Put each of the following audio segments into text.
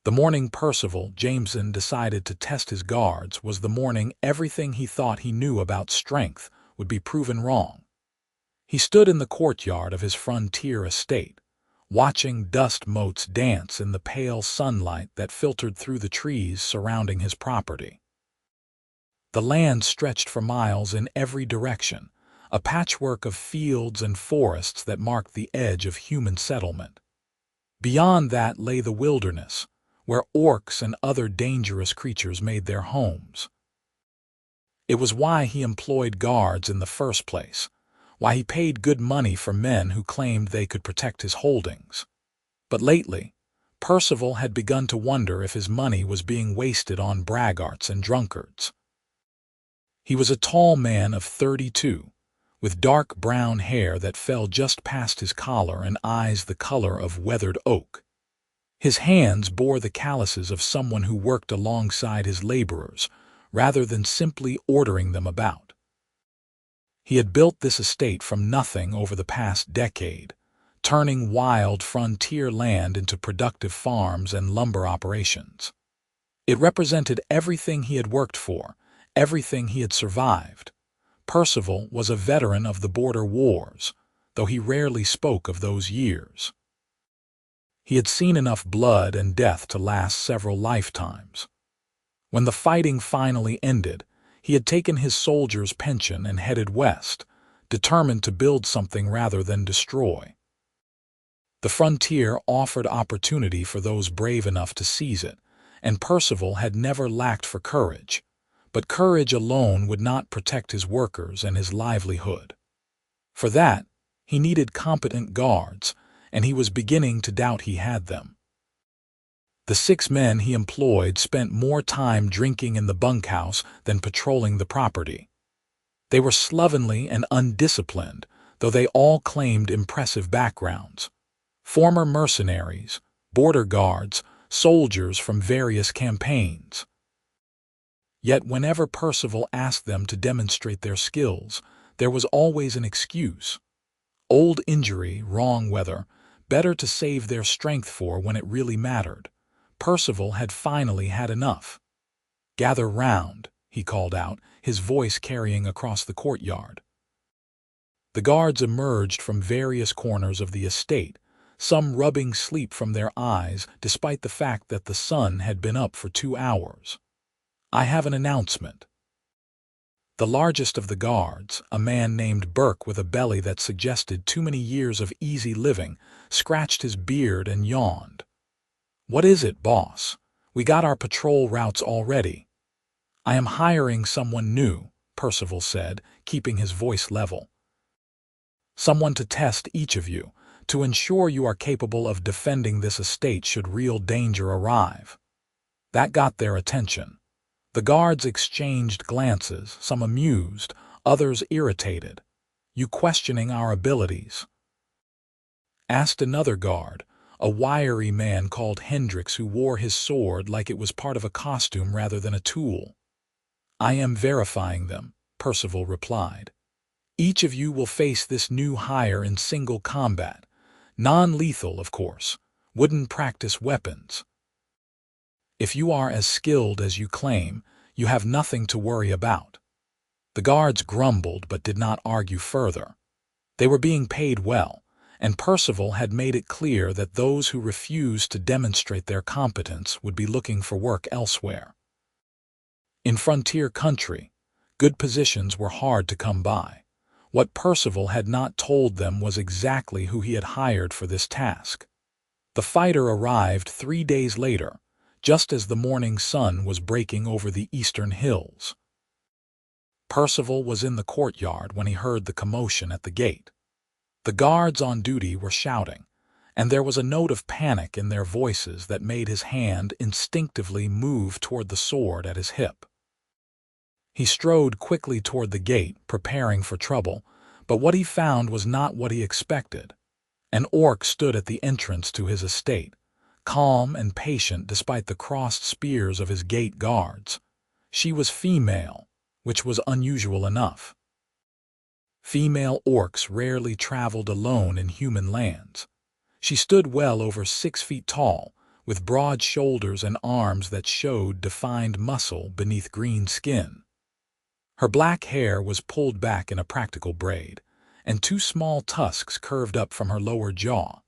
The morning Percival Jameson decided to test his guards was the morning everything he thought he knew about strength would be proven wrong. He stood in the courtyard of his frontier estate, watching dust motes dance in the pale sunlight that filtered through the trees surrounding his property. The land stretched for miles in every direction, a patchwork of fields and forests that marked the edge of human settlement. Beyond that lay the wilderness, where orcs and other dangerous creatures made their homes. It was why he employed guards in the first place, why he paid good money for men who claimed they could protect his holdings. But lately, Percival had begun to wonder if his money was being wasted on braggarts and drunkards. He was a tall man of 32, with dark brown hair that fell just past his collar and eyes the color of weathered oak. His hands bore the calluses of someone who worked alongside his laborers, rather than simply ordering them about. He had built this estate from nothing over the past decade, turning wild frontier land into productive farms and lumber operations. It represented everything he had worked for, everything he had survived. Percival was a veteran of the border wars, though he rarely spoke of those years. He had seen enough blood and death to last several lifetimes. When the fighting finally ended, he had taken his soldier's pension and headed west, determined to build something rather than destroy. The frontier offered opportunity for those brave enough to seize it, and Percival had never lacked for courage. But courage alone would not protect his workers and his livelihood. For that, he needed competent guards, and he was beginning to doubt he had them. The 6 men he employed spent more time drinking in the bunkhouse than patrolling the property. They were slovenly and undisciplined, though they all claimed impressive backgrounds. Former mercenaries, border guards, soldiers from various campaigns. Yet whenever Percival asked them to demonstrate their skills, there was always an excuse. Old injury, wrong weather, better to save their strength for when it really mattered. Percival had finally had enough. "Gather round," he called out, his voice carrying across the courtyard. The guards emerged from various corners of the estate, some rubbing sleep from their eyes despite the fact that the sun had been up for 2 hours. "I have an announcement." The largest of the guards, a man named Burke with a belly that suggested too many years of easy living, scratched his beard and yawned. "What is it, boss? We got our patrol routes already." "I am hiring someone new," Percival said, keeping his voice level. "Someone to test each of you, to ensure you are capable of defending this estate should real danger arrive." That got their attention. The guards exchanged glances, some amused, others irritated. "You questioning our abilities?" asked another guard, a wiry man called Hendricks who wore his sword like it was part of a costume rather than a tool. "I am verifying them," Percival replied. "Each of you will face this new hire in single combat. Non-lethal, of course. Wouldn't practice weapons. If you are as skilled as you claim, you have nothing to worry about." The guards grumbled but did not argue further. They were being paid well, and Percival had made it clear that those who refused to demonstrate their competence would be looking for work elsewhere. In frontier country, good positions were hard to come by. What Percival had not told them was exactly who he had hired for this task. The fighter arrived 3 days later, just as the morning sun was breaking over the eastern hills. Percival was in the courtyard when he heard the commotion at the gate. The guards on duty were shouting, and there was a note of panic in their voices that made his hand instinctively move toward the sword at his hip. He strode quickly toward the gate, preparing for trouble, but what he found was not what he expected. An orc stood at the entrance to his estate, calm and patient despite the crossed spears of his gate guards. She was female, which was unusual enough. Female orcs rarely traveled alone in human lands. She stood well over 6 feet tall, with broad shoulders and arms that showed defined muscle beneath green skin. Her black hair was pulled back in a practical braid, and two small tusks curved up from her lower jaw.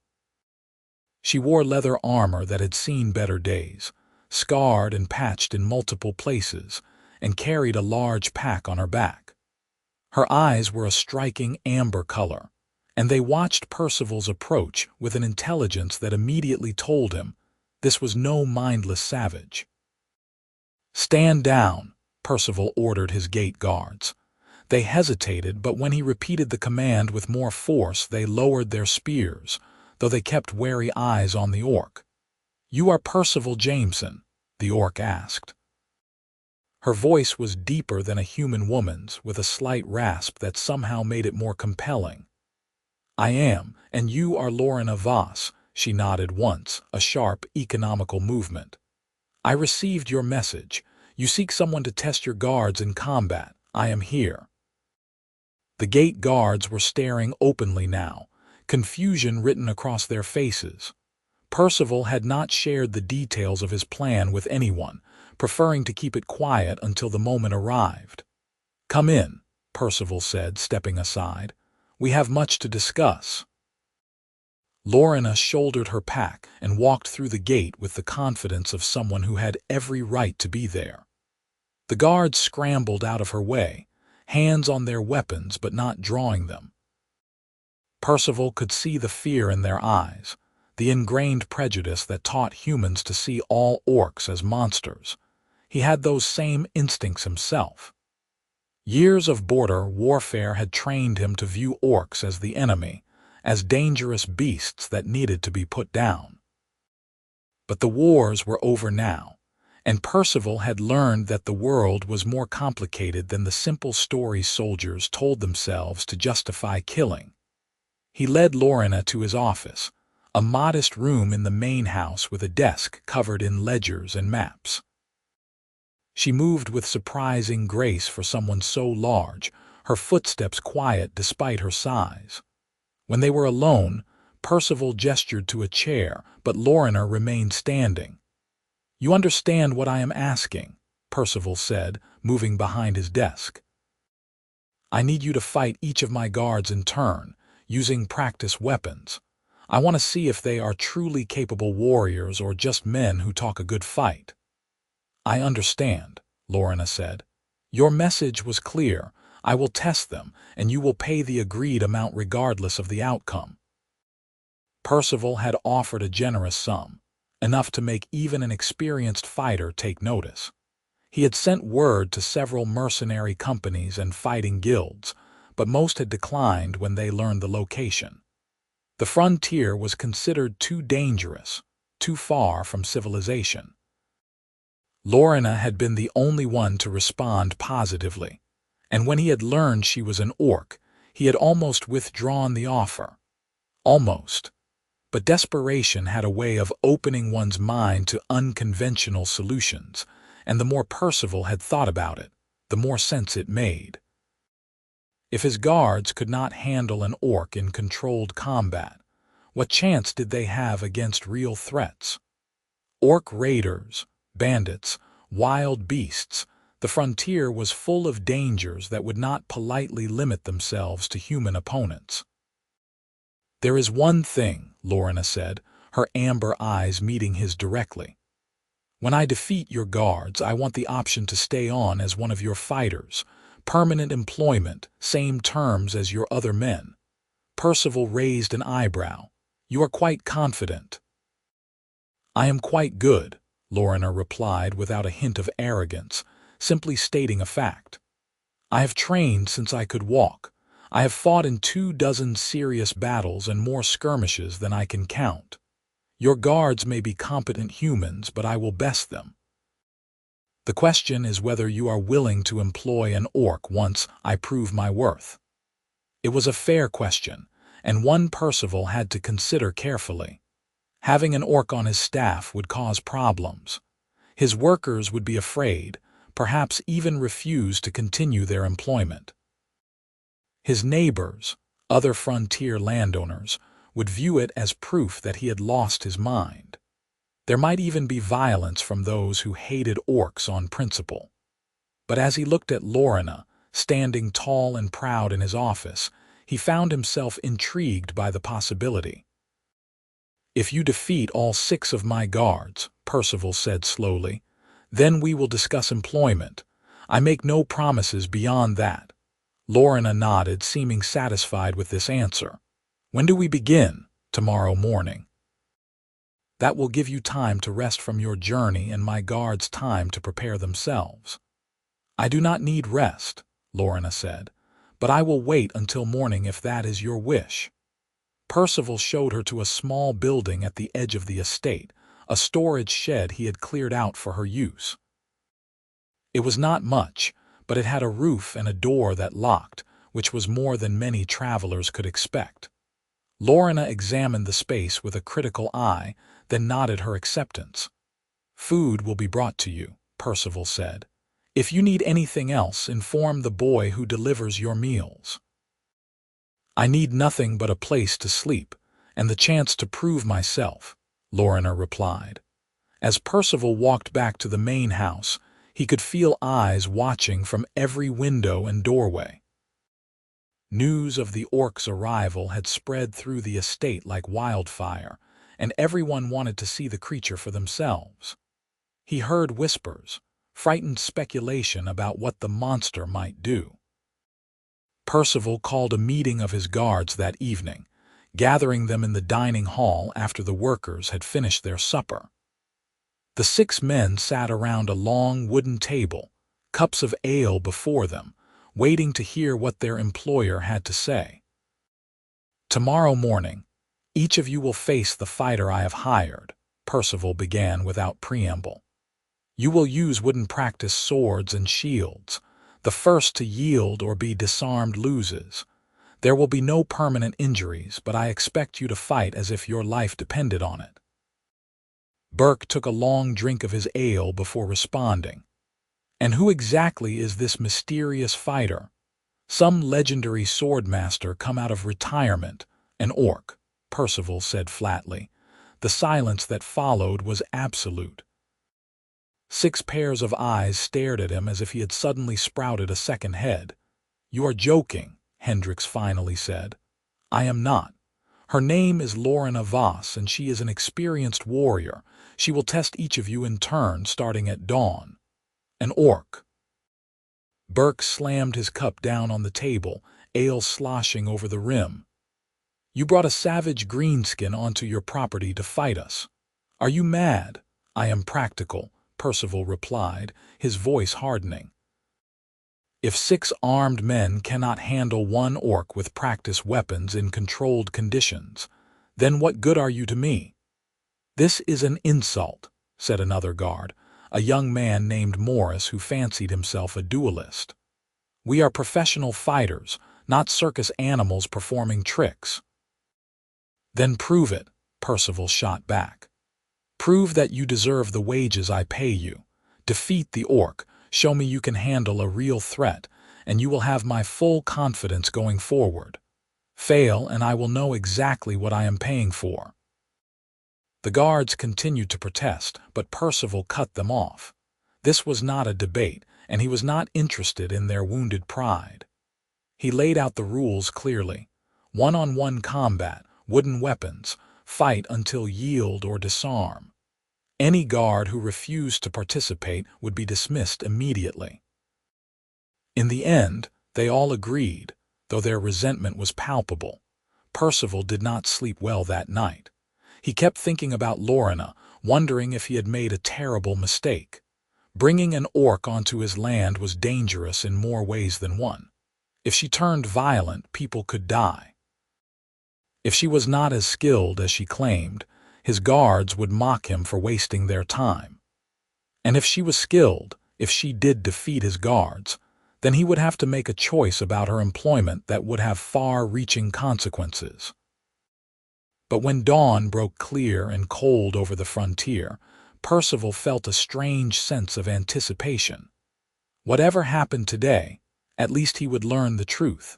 She wore leather armor that had seen better days, scarred and patched in multiple places, and carried a large pack on her back. Her eyes were a striking amber color, and they watched Percival's approach with an intelligence that immediately told him this was no mindless savage. "Stand down," Percival ordered his gate guards. They hesitated, but when he repeated the command with more force, they lowered their spears, though they kept wary eyes on the orc. "You are Percival Jameson?" the orc asked. Her voice was deeper than a human woman's, with a slight rasp that somehow made it more compelling. "I am, and you are Lorenna Voss," she nodded once, a sharp, economical movement. "I received your message. You seek someone to test your guards in combat. I am here." The gate guards were staring openly now, confusion written across their faces. Percival had not shared the details of his plan with anyone, preferring to keep it quiet until the moment arrived. "Come in," Percival said, stepping aside. "We have much to discuss." Lorenna shouldered her pack and walked through the gate with the confidence of someone who had every right to be there. The guards scrambled out of her way, hands on their weapons but not drawing them. Percival could see the fear in their eyes, the ingrained prejudice that taught humans to see all orcs as monsters. He had those same instincts himself. Years of border warfare had trained him to view orcs as the enemy, as dangerous beasts that needed to be put down. But the wars were over now, and Percival had learned that the world was more complicated than the simple stories soldiers told themselves to justify killing. He led Lorenna to his office, a modest room in the main house with a desk covered in ledgers and maps. She moved with surprising grace for someone so large, her footsteps quiet despite her size. When they were alone, Percival gestured to a chair, but Lorenna remained standing. "You understand what I am asking," Percival said, moving behind his desk. "I need you to fight each of my guards in turn, using practice weapons. I want to see if they are truly capable warriors or just men who talk a good fight." "I understand," Lorenna said. "Your message was clear. I will test them, and you will pay the agreed amount regardless of the outcome." Percival had offered a generous sum, enough to make even an experienced fighter take notice. He had sent word to several mercenary companies and fighting guilds, but most had declined when they learned the location. The frontier was considered too dangerous, too far from civilization. Lorenna had been the only one to respond positively, and when he had learned she was an orc, he had almost withdrawn the offer. Almost. But desperation had a way of opening one's mind to unconventional solutions, and the more Percival had thought about it, the more sense it made. If his guards could not handle an orc in controlled combat, what chance did they have against real threats? Orc raiders, bandits, wild beasts, the frontier was full of dangers that would not politely limit themselves to human opponents. "There is one thing," Lorenna said, her amber eyes meeting his directly. "When I defeat your guards, I want the option to stay on as one of your fighters, permanent employment, same terms as your other men." Percival raised an eyebrow. "You are quite confident." "I am quite good," Lorenna replied without a hint of arrogance, simply stating a fact. "I have trained since I could walk. I have fought in 24 serious battles and more skirmishes than I can count. Your guards may be competent humans, but I will best them. The question is whether you are willing to employ an orc once I prove my worth." It was a fair question, and one Percival had to consider carefully. Having an orc on his staff would cause problems. His workers would be afraid, perhaps even refuse to continue their employment. His neighbors, other frontier landowners, would view it as proof that he had lost his mind. There might even be violence from those who hated orcs on principle. But as he looked at Lorenna, standing tall and proud in his office, he found himself intrigued by the possibility. "If you defeat all 6 of my guards," Percival said slowly, "then we will discuss employment. I make no promises beyond that." Lorenna nodded, seeming satisfied with this answer. "When do we begin?" "Tomorrow morning." "That will give you time to rest from your journey and my guards time to prepare themselves." "I do not need rest," Lorenna said, "but I will wait until morning if that is your wish." Percival showed her to a small building at the edge of the estate, a storage shed he had cleared out for her use. It was not much, but it had a roof and a door that locked, which was more than many travelers could expect. Lorenna examined the space with a critical eye, then nodded her acceptance. "Food will be brought to you," Percival said. "If you need anything else, inform the boy who delivers your meals." "I need nothing but a place to sleep, and the chance to prove myself," Lorenna replied. As Percival walked back to the main house, he could feel eyes watching from every window and doorway. News of the orcs' arrival had spread through the estate like wildfire, and everyone wanted to see the creature for themselves. He heard whispers, frightened speculation about what the monster might do. Percival called a meeting of his guards that evening, gathering them in the dining hall after the workers had finished their supper. The 6 men sat around a long wooden table, cups of ale before them, waiting to hear what their employer had to say. "Tomorrow morning, each of you will face the fighter I have hired," Percival began without preamble. "You will use wooden practice swords and shields. The first to yield or be disarmed loses. There will be no permanent injuries, but I expect you to fight as if your life depended on it." Burke took a long drink of his ale before responding. "And who exactly is this mysterious fighter?" "Some legendary swordmaster come out of retirement, an orc," Percival said flatly. The silence that followed was absolute. 6 pairs of eyes stared at him as if he had suddenly sprouted a second head. "You are joking," Hendricks finally said. "I am not. Her name is Lorenna Voss, and she is an experienced warrior. She will test each of you in turn, starting at dawn." "An orc." Burke slammed his cup down on the table, ale sloshing over the rim. "You brought a savage greenskin onto your property to fight us. Are you mad?" "I am practical," Percival replied, his voice hardening. "If 6 armed men cannot handle 1 orc with practice weapons in controlled conditions, then what good are you to me?" "This is an insult," said another guard, a young man named Morris who fancied himself a duelist. "We are professional fighters, not circus animals performing tricks." "Then prove it," Percival shot back. "Prove that you deserve the wages I pay you. Defeat the orc, show me you can handle a real threat, and you will have my full confidence going forward. Fail, and I will know exactly what I am paying for." The guards continued to protest, but Percival cut them off. This was not a debate, and he was not interested in their wounded pride. He laid out the rules clearly. One-on-one combat, wooden weapons, fight until yield or disarm. Any guard who refused to participate would be dismissed immediately. In the end, they all agreed, though their resentment was palpable. Percival did not sleep well that night. He kept thinking about Lorenna, wondering if he had made a terrible mistake. Bringing an orc onto his land was dangerous in more ways than one. If she turned violent, people could die. If she was not as skilled as she claimed, his guards would mock him for wasting their time. And if she was skilled, if she did defeat his guards, then he would have to make a choice about her employment that would have far-reaching consequences. But when dawn broke clear and cold over the frontier, Percival felt a strange sense of anticipation. Whatever happened today, at least he would learn the truth.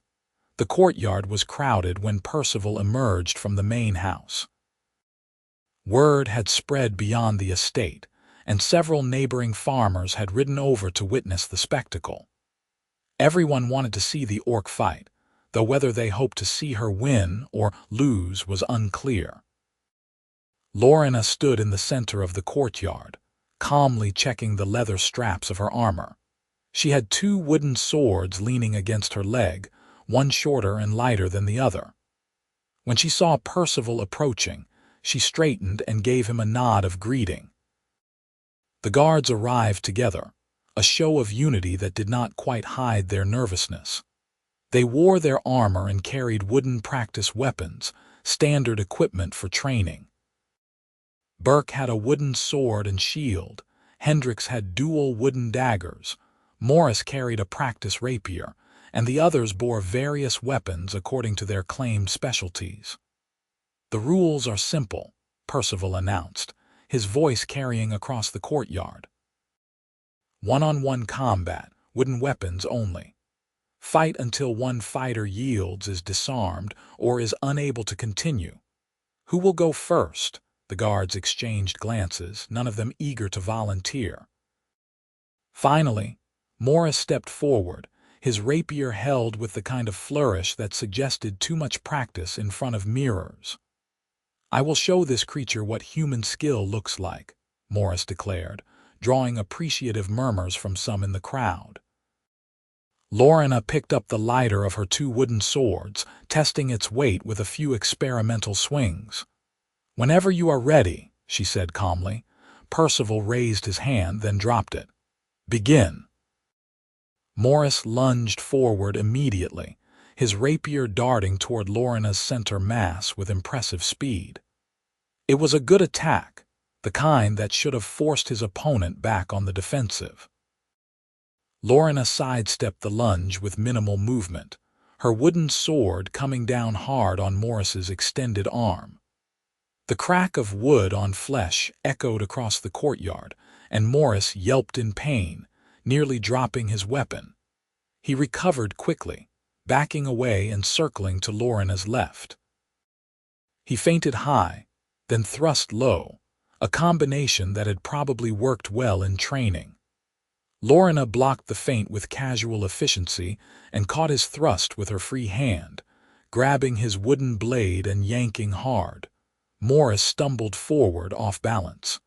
The courtyard was crowded when Percival emerged from the main house. Word had spread beyond the estate, and several neighboring farmers had ridden over to witness the spectacle. Everyone wanted to see the orc fight, though whether they hoped to see her win or lose was unclear. Lorenna stood in the center of the courtyard, calmly checking the leather straps of her armor. She had two wooden swords leaning against her leg, one shorter and lighter than the other. When she saw Percival approaching, she straightened and gave him a nod of greeting. The guards arrived together, a show of unity that did not quite hide their nervousness. They wore their armor and carried wooden practice weapons, standard equipment for training. Burke had a wooden sword and shield, Hendricks had dual wooden daggers, Morris carried a practice rapier, and the others bore various weapons according to their claimed specialties. "The rules are simple," Percival announced, his voice carrying across the courtyard. "One-on-one combat, wooden weapons only. Fight until one fighter yields, is disarmed, or is unable to continue. Who will go first?" The guards exchanged glances, none of them eager to volunteer. Finally, Morris stepped forward, his rapier held with the kind of flourish that suggested too much practice in front of mirrors. "I will show this creature what human skill looks like," Morris declared, drawing appreciative murmurs from some in the crowd. Lorenna picked up the lighter of her two wooden swords, testing its weight with a few experimental swings. "Whenever you are ready," she said calmly. Percival raised his hand, then dropped it. "Begin." Morris lunged forward immediately, his rapier darting toward Lorenna's center mass with impressive speed. It was a good attack, the kind that should have forced his opponent back on the defensive. Lorenna sidestepped the lunge with minimal movement, her wooden sword coming down hard on Morris's extended arm. The crack of wood on flesh echoed across the courtyard, and Morris yelped in pain, nearly dropping his weapon. He recovered quickly, backing away and circling to Lorenna's left. He feinted high, then thrust low, a combination that had probably worked well in training. Lorenna blocked the feint with casual efficiency and caught his thrust with her free hand, grabbing his wooden blade and yanking hard. Morris stumbled forward off balance.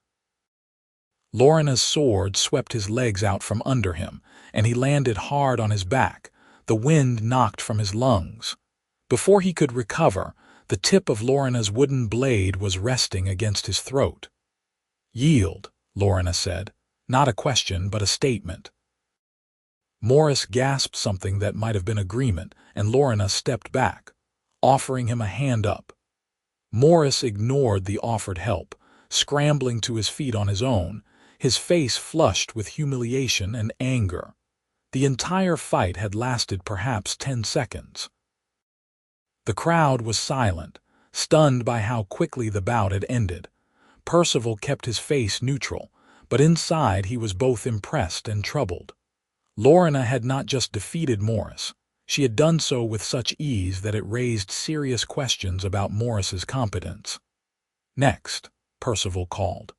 Lorenna's sword swept his legs out from under him, and he landed hard on his back, the wind knocked from his lungs. Before he could recover, the tip of Lorenna's wooden blade was resting against his throat. "Yield," Lorenna said, not a question but a statement. Morris gasped something that might have been agreement, and Lorenna stepped back, offering him a hand up. Morris ignored the offered help, scrambling to his feet on his own, his face flushed with humiliation and anger. The entire fight had lasted perhaps 10 seconds. The crowd was silent, stunned by how quickly the bout had ended. Percival kept his face neutral, but inside he was both impressed and troubled. Lorenna had not just defeated Morris. She had done so with such ease that it raised serious questions about Morris's competence. "Next," Percival called.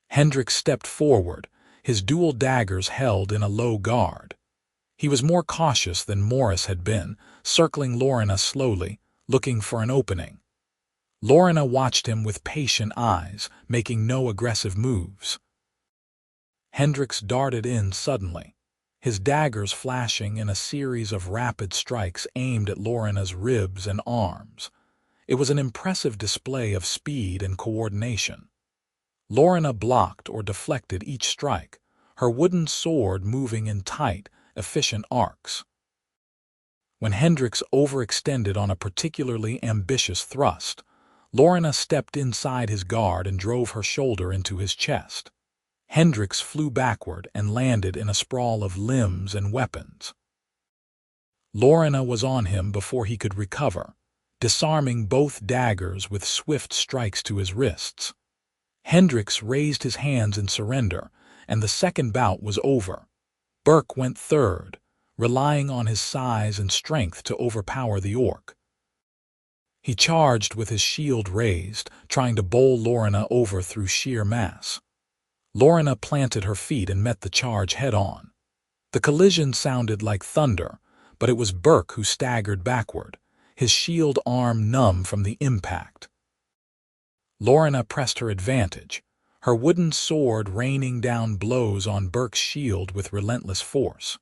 Hendricks stepped forward, his dual daggers held in a low guard. He was more cautious than Morris had been, circling Lorenna slowly, looking for an opening. Lorenna watched him with patient eyes, making no aggressive moves. Hendricks darted in suddenly, his daggers flashing in a series of rapid strikes aimed at Lorenna's ribs and arms. It was an impressive display of speed and coordination. Lorenna blocked or deflected each strike, her wooden sword moving in tight, efficient arcs. When Hendricks overextended on a particularly ambitious thrust, Lorenna stepped inside his guard and drove her shoulder into his chest. Hendricks flew backward and landed in a sprawl of limbs and weapons. Lorenna was on him before he could recover, disarming both daggers with swift strikes to his wrists. Hendricks raised his hands in surrender, and the second bout was over. Burke went third, relying on his size and strength to overpower the orc. He charged with his shield raised, trying to bowl Lorenna over through sheer mass. Lorenna planted her feet and met the charge head-on. The collision sounded like thunder, but it was Burke who staggered backward, his shield arm numb from the impact. Lorenna pressed her advantage, her wooden sword raining down blows on Burke's shield with relentless force.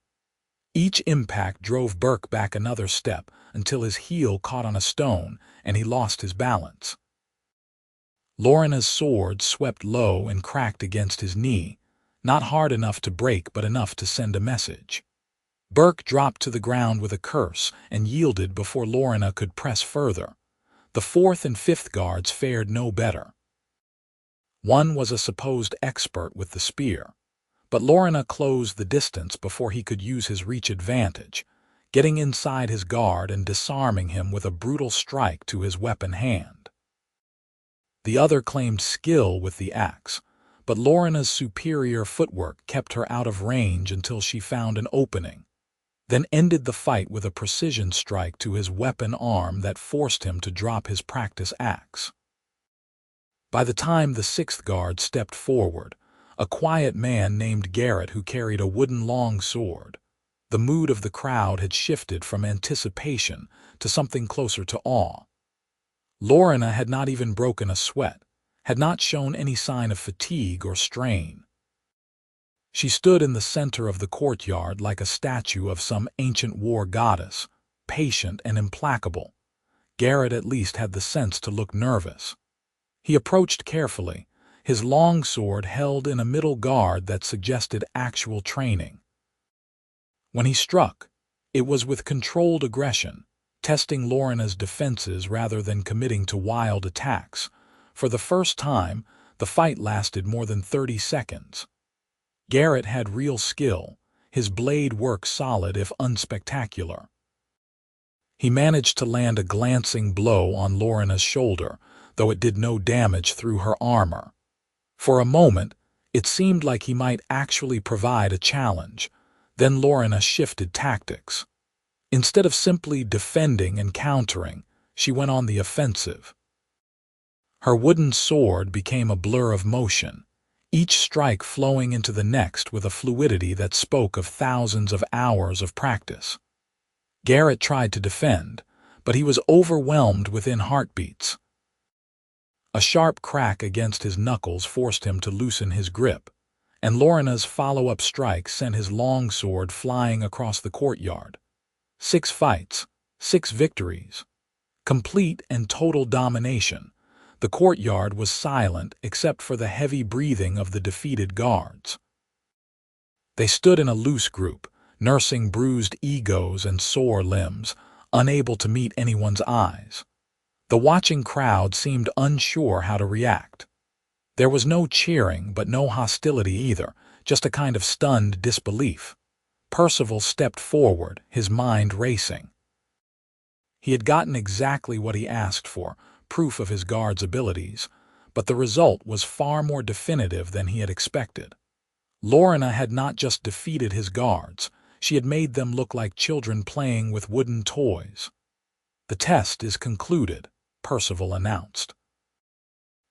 Each impact drove Burke back another step until his heel caught on a stone and he lost his balance. Lorenna's sword swept low and cracked against his knee, not hard enough to break but enough to send a message. Burke dropped to the ground with a curse and yielded before Lorenna could press further. The fourth and fifth guards fared no better. One was a supposed expert with the spear, but Lorenna closed the distance before he could use his reach advantage, getting inside his guard and disarming him with a brutal strike to his weapon hand. The other claimed skill with the axe, but Lorenna's superior footwork kept her out of range until she found an opening, then ended the fight with a precision strike to his weapon arm that forced him to drop his practice axe. By the time the sixth guard stepped forward, a quiet man named Garrett who carried a wooden long sword, the mood of the crowd had shifted from anticipation to something closer to awe. Lorenna had not even broken a sweat, had not shown any sign of fatigue or strain. She stood in the center of the courtyard like a statue of some ancient war goddess, patient and implacable. Garrett at least had the sense to look nervous. He approached carefully, his long sword held in a middle guard that suggested actual training. When he struck, it was with controlled aggression, testing Lorenna's defenses rather than committing to wild attacks. For the first time, the fight lasted more than 30 seconds. Garrett had real skill, his blade worked solid if unspectacular. He managed to land a glancing blow on Lorenna's shoulder, though it did no damage through her armor. For a moment, it seemed like he might actually provide a challenge. Then Lorenna shifted tactics. Instead of simply defending and countering, she went on the offensive. Her wooden sword became a blur of motion, each strike flowing into the next with a fluidity that spoke of thousands of hours of practice. Garrett tried to defend, but he was overwhelmed within heartbeats. A sharp crack against his knuckles forced him to loosen his grip, and Lorenna's follow-up strike sent his long sword flying across the courtyard. 6 fights, 6 victories. Complete and total domination. The courtyard was silent except for the heavy breathing of the defeated guards. They stood in a loose group, nursing bruised egos and sore limbs, unable to meet anyone's eyes. The watching crowd seemed unsure how to react. There was no cheering but no hostility either, just a kind of stunned disbelief. Percival stepped forward, his mind racing. He had gotten exactly what he asked for, proof of his guard's abilities, but the result was far more definitive than he had expected. Lorenna had not just defeated his guards, she had made them look like children playing with wooden toys. "The test is concluded," Percival announced.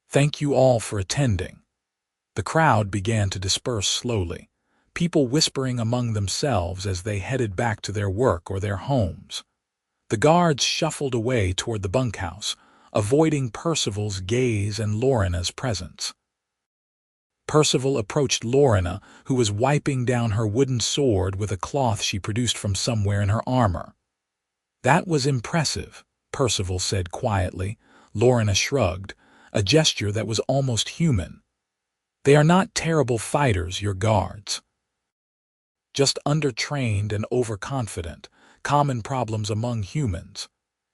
"Thank you all for attending." The crowd began to disperse slowly, people whispering among themselves as they headed back to their work or their homes. The guards shuffled away toward the bunkhouse, avoiding Percival's gaze and Lorenna's presence. Percival approached Lorenna, who was wiping down her wooden sword with a cloth she produced from somewhere in her armor. "That was impressive," Percival said quietly. Lorenna shrugged, a gesture that was almost human. "They are not terrible fighters, your guards. Just undertrained and overconfident, common problems among humans.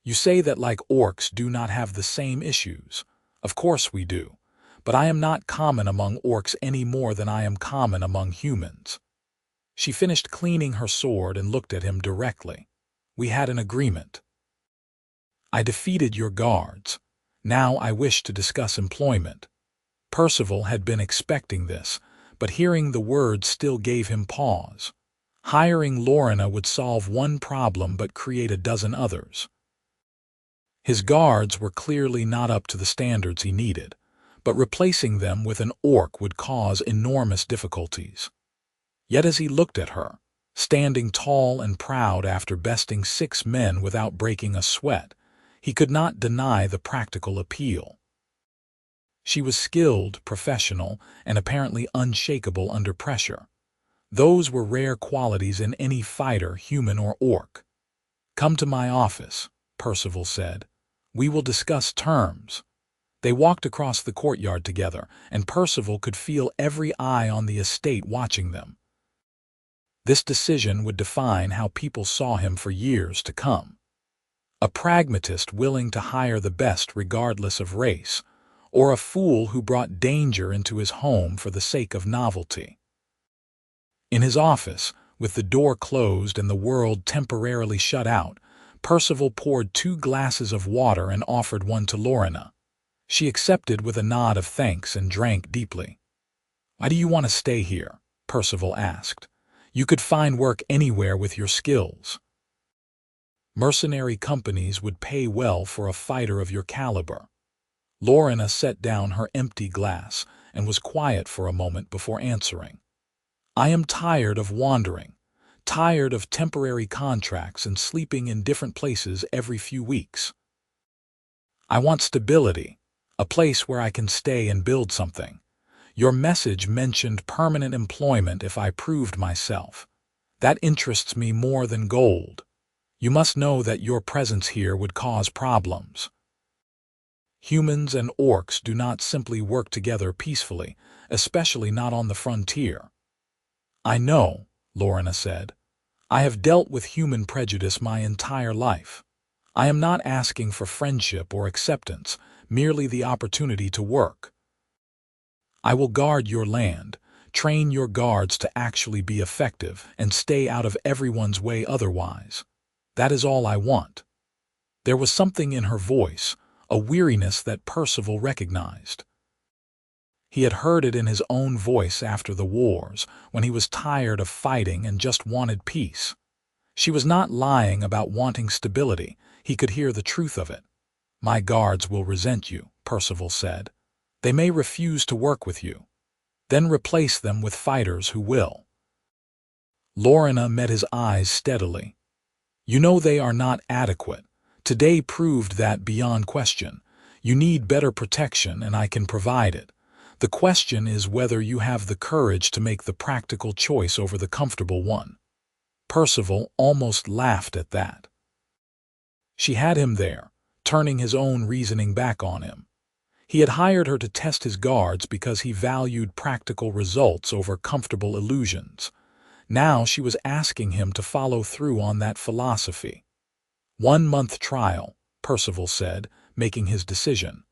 You say that like orcs do not have the same issues. Of course we do, but I am not common among orcs any more than I am common among humans." She finished cleaning her sword and looked at him directly. "We had an agreement. I defeated your guards. Now I wish to discuss employment." Percival had been expecting this, but hearing the words still gave him pause. Hiring Lorenna would solve one problem but create a dozen others. His guards were clearly not up to the standards he needed, but replacing them with an orc would cause enormous difficulties. Yet as he looked at her, standing tall and proud after besting 6 men without breaking a sweat, he could not deny the practical appeal. She was skilled, professional, and apparently unshakable under pressure. Those were rare qualities in any fighter, human or orc. "Come to my office," Percival said. "We will discuss terms." They walked across the courtyard together, and Percival could feel every eye on the estate watching them. This decision would define how people saw him for years to come. A pragmatist willing to hire the best regardless of race, or a fool who brought danger into his home for the sake of novelty. In his office, with the door closed and the world temporarily shut out, Percival poured 2 glasses of water and offered one to Lorenna. She accepted with a nod of thanks and drank deeply. "Why do you want to stay here?" Percival asked. "You could find work anywhere with your skills." "Mercenary companies would pay well for a fighter of your caliber." Lorenna set down her empty glass and was quiet for a moment before answering. "I am tired of wandering, tired of temporary contracts and sleeping in different places every few weeks. I want stability, a place where I can stay and build something. Your message mentioned permanent employment if I proved myself. That interests me more than gold. You must know that your presence here would cause problems. Humans and orcs do not simply work together peacefully, especially not on the frontier." "I know," Lorenna said. "I have dealt with human prejudice my entire life. I am not asking for friendship or acceptance, merely the opportunity to work. I will guard your land, train your guards to actually be effective, and stay out of everyone's way otherwise. That is all I want." There was something in her voice, a weariness that Percival recognized. He had heard it in his own voice after the wars, when he was tired of fighting and just wanted peace. She was not lying about wanting stability. He could hear the truth of it. "My guards will resent you," Percival said. "They may refuse to work with you. Then replace them with fighters who will." Lorenna met his eyes steadily. "You know they are not adequate. Today proved that beyond question. You need better protection, and I can provide it. The question is whether you have the courage to make the practical choice over the comfortable one." Percival almost laughed at that. She had him there, turning his own reasoning back on him. He had hired her to test his guards because he valued practical results over comfortable illusions. Now she was asking him to follow through on that philosophy. "1-month trial," Percival said, making his decision.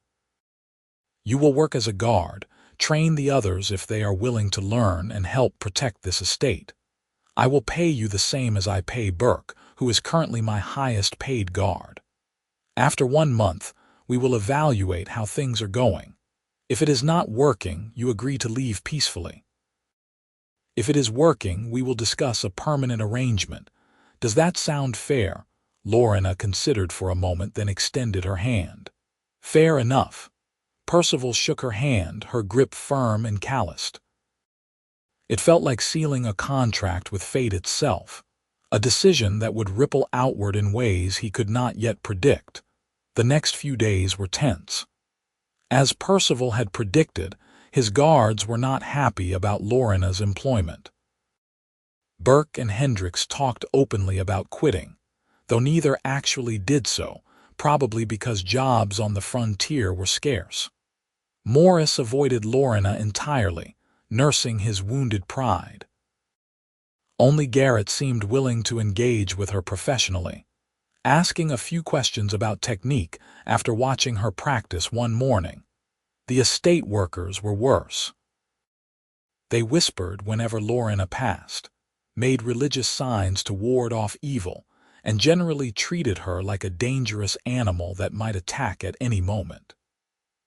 "You will work as a guard, train the others if they are willing to learn, and help protect this estate. I will pay you the same as I pay Burke, who is currently my highest paid guard. After 1 month, we will evaluate how things are going. If it is not working, you agree to leave peacefully. If it is working, we will discuss a permanent arrangement. Does that sound fair?" Lorenna considered for a moment, then extended her hand. "Fair enough." Percival shook her hand, her grip firm and calloused. It felt like sealing a contract with fate itself, a decision that would ripple outward in ways he could not yet predict. The next few days were tense. As Percival had predicted, his guards were not happy about Lorenna's employment. Burke and Hendricks talked openly about quitting, though neither actually did so, probably because jobs on the frontier were scarce. Morris avoided Lorenna entirely, nursing his wounded pride. Only Garrett seemed willing to engage with her professionally, asking a few questions about technique after watching her practice one morning. The estate workers were worse. They whispered whenever Lorenna passed, made religious signs to ward off evil, and generally treated her like a dangerous animal that might attack at any moment.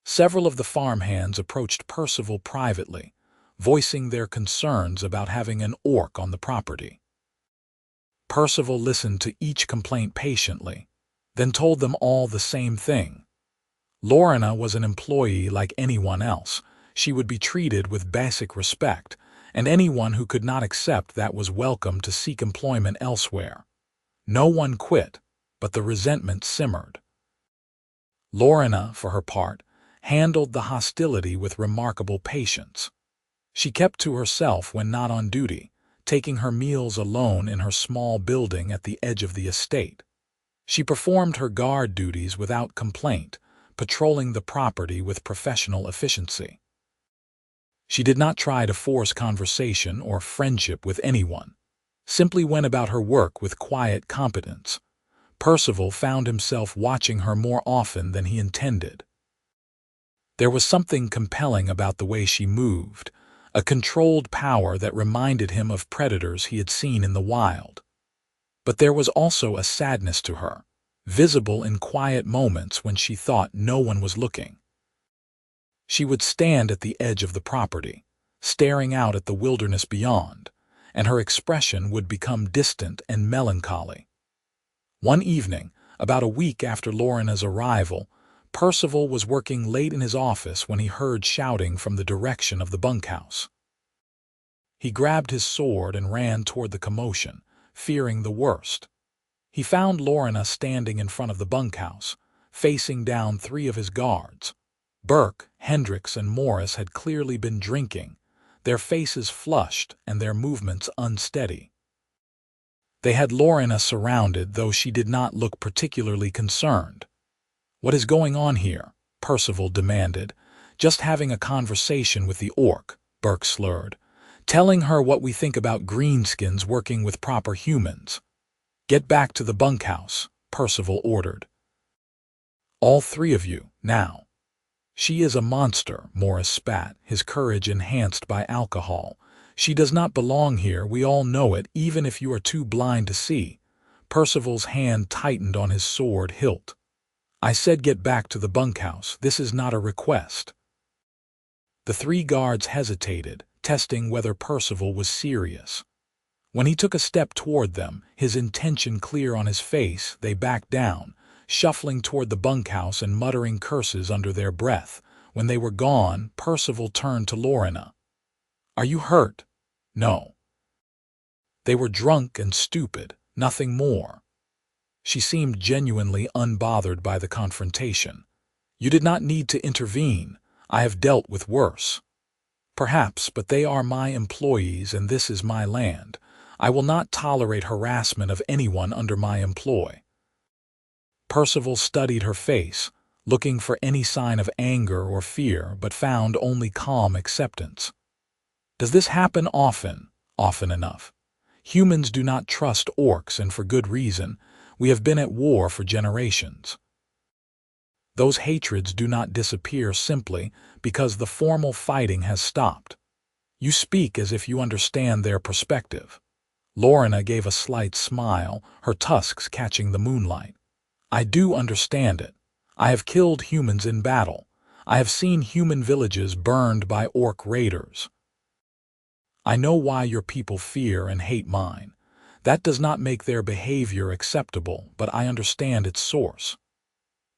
Several of the farmhands approached Percival privately, voicing their concerns about having an orc on the property. Percival listened to each complaint patiently, then told them all the same thing. Lorenna was an employee like anyone else. She would be treated with basic respect, and anyone who could not accept that was welcome to seek employment elsewhere. No one quit, but the resentment simmered. Lorenna, for her part, handled the hostility with remarkable patience. She kept to herself when not on duty, taking her meals alone in her small building at the edge of the estate. She performed her guard duties without complaint, patrolling the property with professional efficiency. She did not try to force conversation or friendship with anyone, simply went about her work with quiet competence. Percival found himself watching her more often than he intended. There was something compelling about the way she moved, a controlled power that reminded him of predators he had seen in the wild. But there was also a sadness to her, visible in quiet moments when she thought no one was looking. She would stand at the edge of the property, staring out at the wilderness beyond, and her expression would become distant and melancholy. One evening, about a week after Lorenna's arrival, Percival was working late in his office when he heard shouting from the direction of the bunkhouse. He grabbed his sword and ran toward the commotion, fearing the worst. He found Lorenna standing in front of the bunkhouse, facing down 3 of his guards. Burke, Hendricks, and Morris had clearly been drinking, their faces flushed and their movements unsteady. They had Lorenna surrounded, though she did not look particularly concerned. "What is going on here?" Percival demanded. "Just having a conversation with the orc," Burke slurred. "Telling her what we think about greenskins working with proper humans." "Get back to the bunkhouse," Percival ordered. "All 3 of you, now." "She is a monster," Morris spat, his courage enhanced by alcohol. "She does not belong here, we all know it, even if you are too blind to see." Percival's hand tightened on his sword hilt. "I said get back to the bunkhouse. This is not a request." The 3 guards hesitated, testing whether Percival was serious. When he took a step toward them, his intention clear on his face, they backed down, shuffling toward the bunkhouse and muttering curses under their breath. When they were gone, Percival turned to Lorenna. "Are you hurt?" "No." They were drunk and stupid, nothing more. She seemed genuinely unbothered by the confrontation. "You did not need to intervene. I have dealt with worse." "Perhaps, but they are my employees and this is my land. I will not tolerate harassment of anyone under my employ." Percival studied her face, looking for any sign of anger or fear, but found only calm acceptance. "Does this happen often?" "Often enough. Humans do not trust orcs, and for good reason. We have been at war for generations. Those hatreds do not disappear simply because the formal fighting has stopped. You speak as if you understand their perspective." Lorenna gave a slight smile, her tusks catching the moonlight. "I do understand it. I have killed humans in battle. I have seen human villages burned by orc raiders. I know why your people fear and hate mine. That does not make their behavior acceptable, but I understand its source."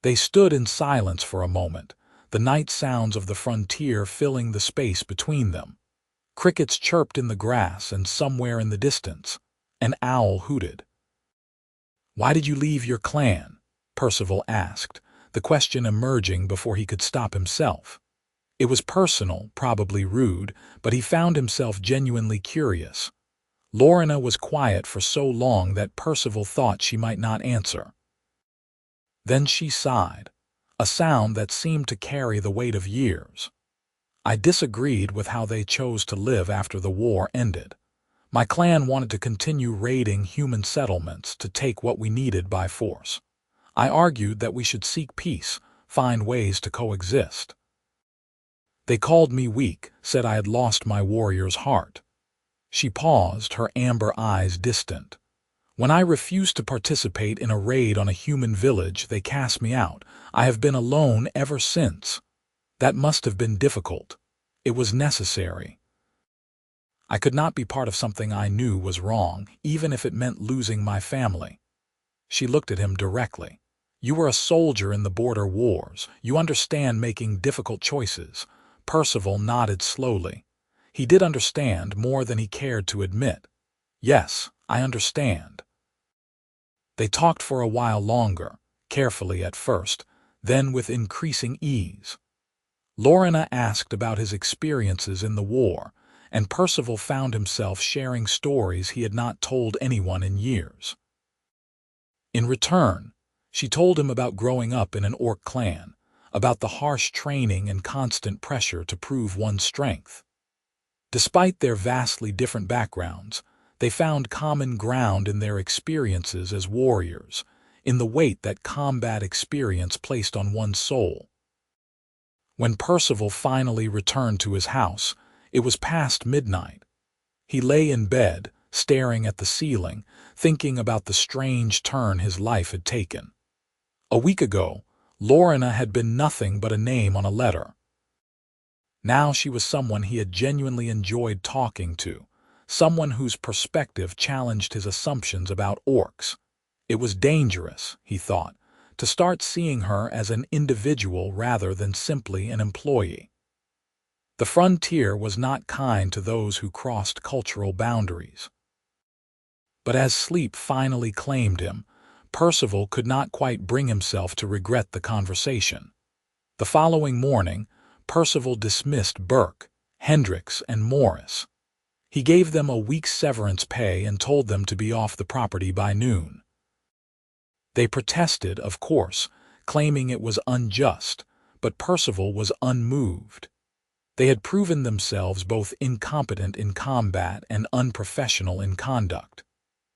They stood in silence for a moment, the night sounds of the frontier filling the space between them. Crickets chirped in the grass, and somewhere in the distance, an owl hooted. "Why did you leave your clan?" Percival asked, the question emerging before he could stop himself. It was personal, probably rude, but he found himself genuinely curious. Lorenna was quiet for so long that Percival thought she might not answer. Then she sighed, a sound that seemed to carry the weight of years. "I disagreed with how they chose to live after the war ended. My clan wanted to continue raiding human settlements to take what we needed by force. I argued that we should seek peace, find ways to coexist. They called me weak, said I had lost my warrior's heart." She paused, her amber eyes distant. "When I refused to participate in a raid on a human village, they cast me out. I have been alone ever since. That must have been difficult. It was necessary. I could not be part of something I knew was wrong, even if it meant losing my family." She looked at him directly. You were a soldier in the border wars. You understand making difficult choices. Percival nodded slowly. He did understand more than he cared to admit. Yes, I understand. They talked for a while longer, carefully at first, then with increasing ease. Lorenna asked about his experiences in the war, and Percival found himself sharing stories he had not told anyone in years. In return, she told him about growing up in an orc clan, about the harsh training and constant pressure to prove one's strength. Despite their vastly different backgrounds, they found common ground in their experiences as warriors, in the weight that combat experience placed on one's soul. When Percival finally returned to his house, it was past midnight. He lay in bed, staring at the ceiling, thinking about the strange turn his life had taken. A week ago, Lorenna had been nothing but a name on a letter. Now she was someone he had genuinely enjoyed talking to, someone whose perspective challenged his assumptions about orcs. It was dangerous, he thought, to start seeing her as an individual rather than simply an employee. The frontier was not kind to those who crossed cultural boundaries. But as sleep finally claimed him, Percival could not quite bring himself to regret the conversation. The following morning, Percival dismissed Burke, Hendricks, and Morris. He gave them a week's severance pay and told them to be off the property by noon. They protested, of course, claiming it was unjust, but Percival was unmoved. They had proven themselves both incompetent in combat and unprofessional in conduct.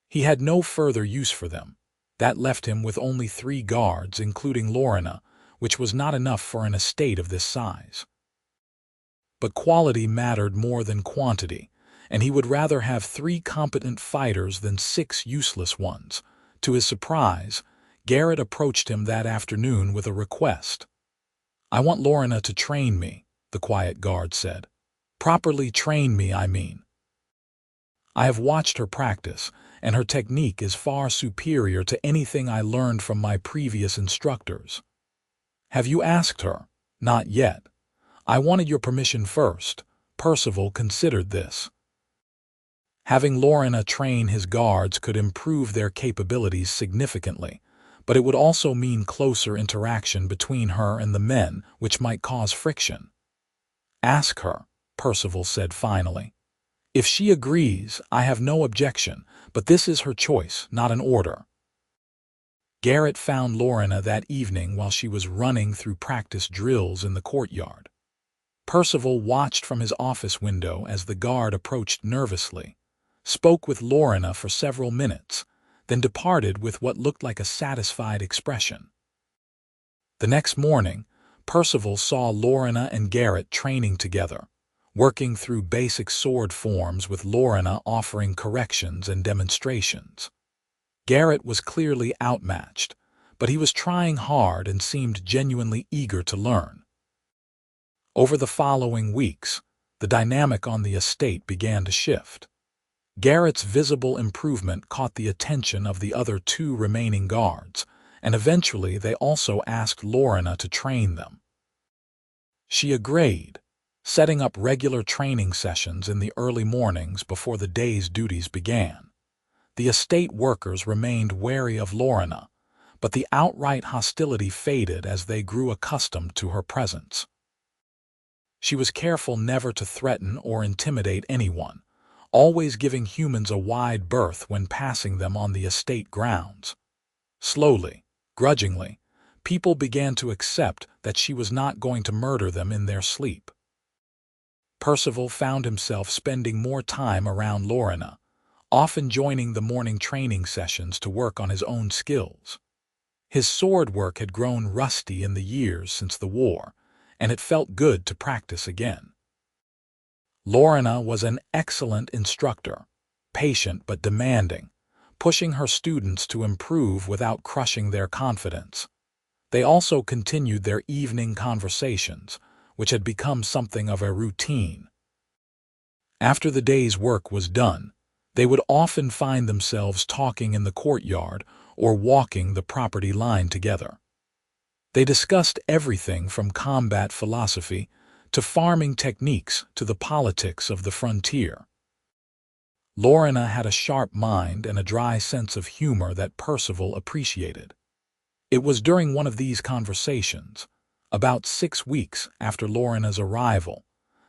He had no further use for them. That left him with only 3 guards, including Lorenna, which was not enough for an estate of this size. But quality mattered more than quantity, and he would rather have 3 competent fighters than 6 useless ones. To his surprise, Garrett approached him that afternoon with a request. "I want Lorenna to train me," the quiet guard said. "Properly train me, I mean. I have watched her practice, and her technique is far superior to anything I learned from my previous instructors." "Have you asked her?" "Not yet. I wanted your permission first." Percival considered this. Having Lorenna train his guards could improve their capabilities significantly, but it would also mean closer interaction between her and the men, which might cause friction. "Ask her," Percival said finally. "If she agrees, I have no objection, but this is her choice, not an order." Garrett found Lorenna that evening while she was running through practice drills in the courtyard. Percival watched from his office window as the guard approached nervously, spoke with Lorenna for several minutes, then departed with what looked like a satisfied expression. The next morning, Percival saw Lorenna and Garrett training together, working through basic sword forms with Lorenna offering corrections and demonstrations. Garrett was clearly outmatched, but he was trying hard and seemed genuinely eager to learn. Over the following weeks, the dynamic on the estate began to shift. Garrett's visible improvement caught the attention of the other 2 remaining guards, and eventually they also asked Lorenna to train them. She agreed, setting up regular training sessions in the early mornings before the day's duties began. The estate workers remained wary of Lorenna, but the outright hostility faded as they grew accustomed to her presence. She was careful never to threaten or intimidate anyone, always giving humans a wide berth when passing them on the estate grounds. Slowly, grudgingly, people began to accept that she was not going to murder them in their sleep. Percival found himself spending more time around Lorenna, often joining the morning training sessions to work on his own skills. His sword work had grown rusty in the years since the war, and it felt good to practice again. Lorenna was an excellent instructor, patient but demanding, pushing her students to improve without crushing their confidence. They also continued their evening conversations, which had become something of a routine. After the day's work was done, they would often find themselves talking in the courtyard or walking the property line together. They discussed everything from combat philosophy to farming techniques to the politics of the frontier. Lorenna had a sharp mind and a dry sense of humor that Percival appreciated. It was during one of these conversations, about 6 weeks after Lorenna's arrival,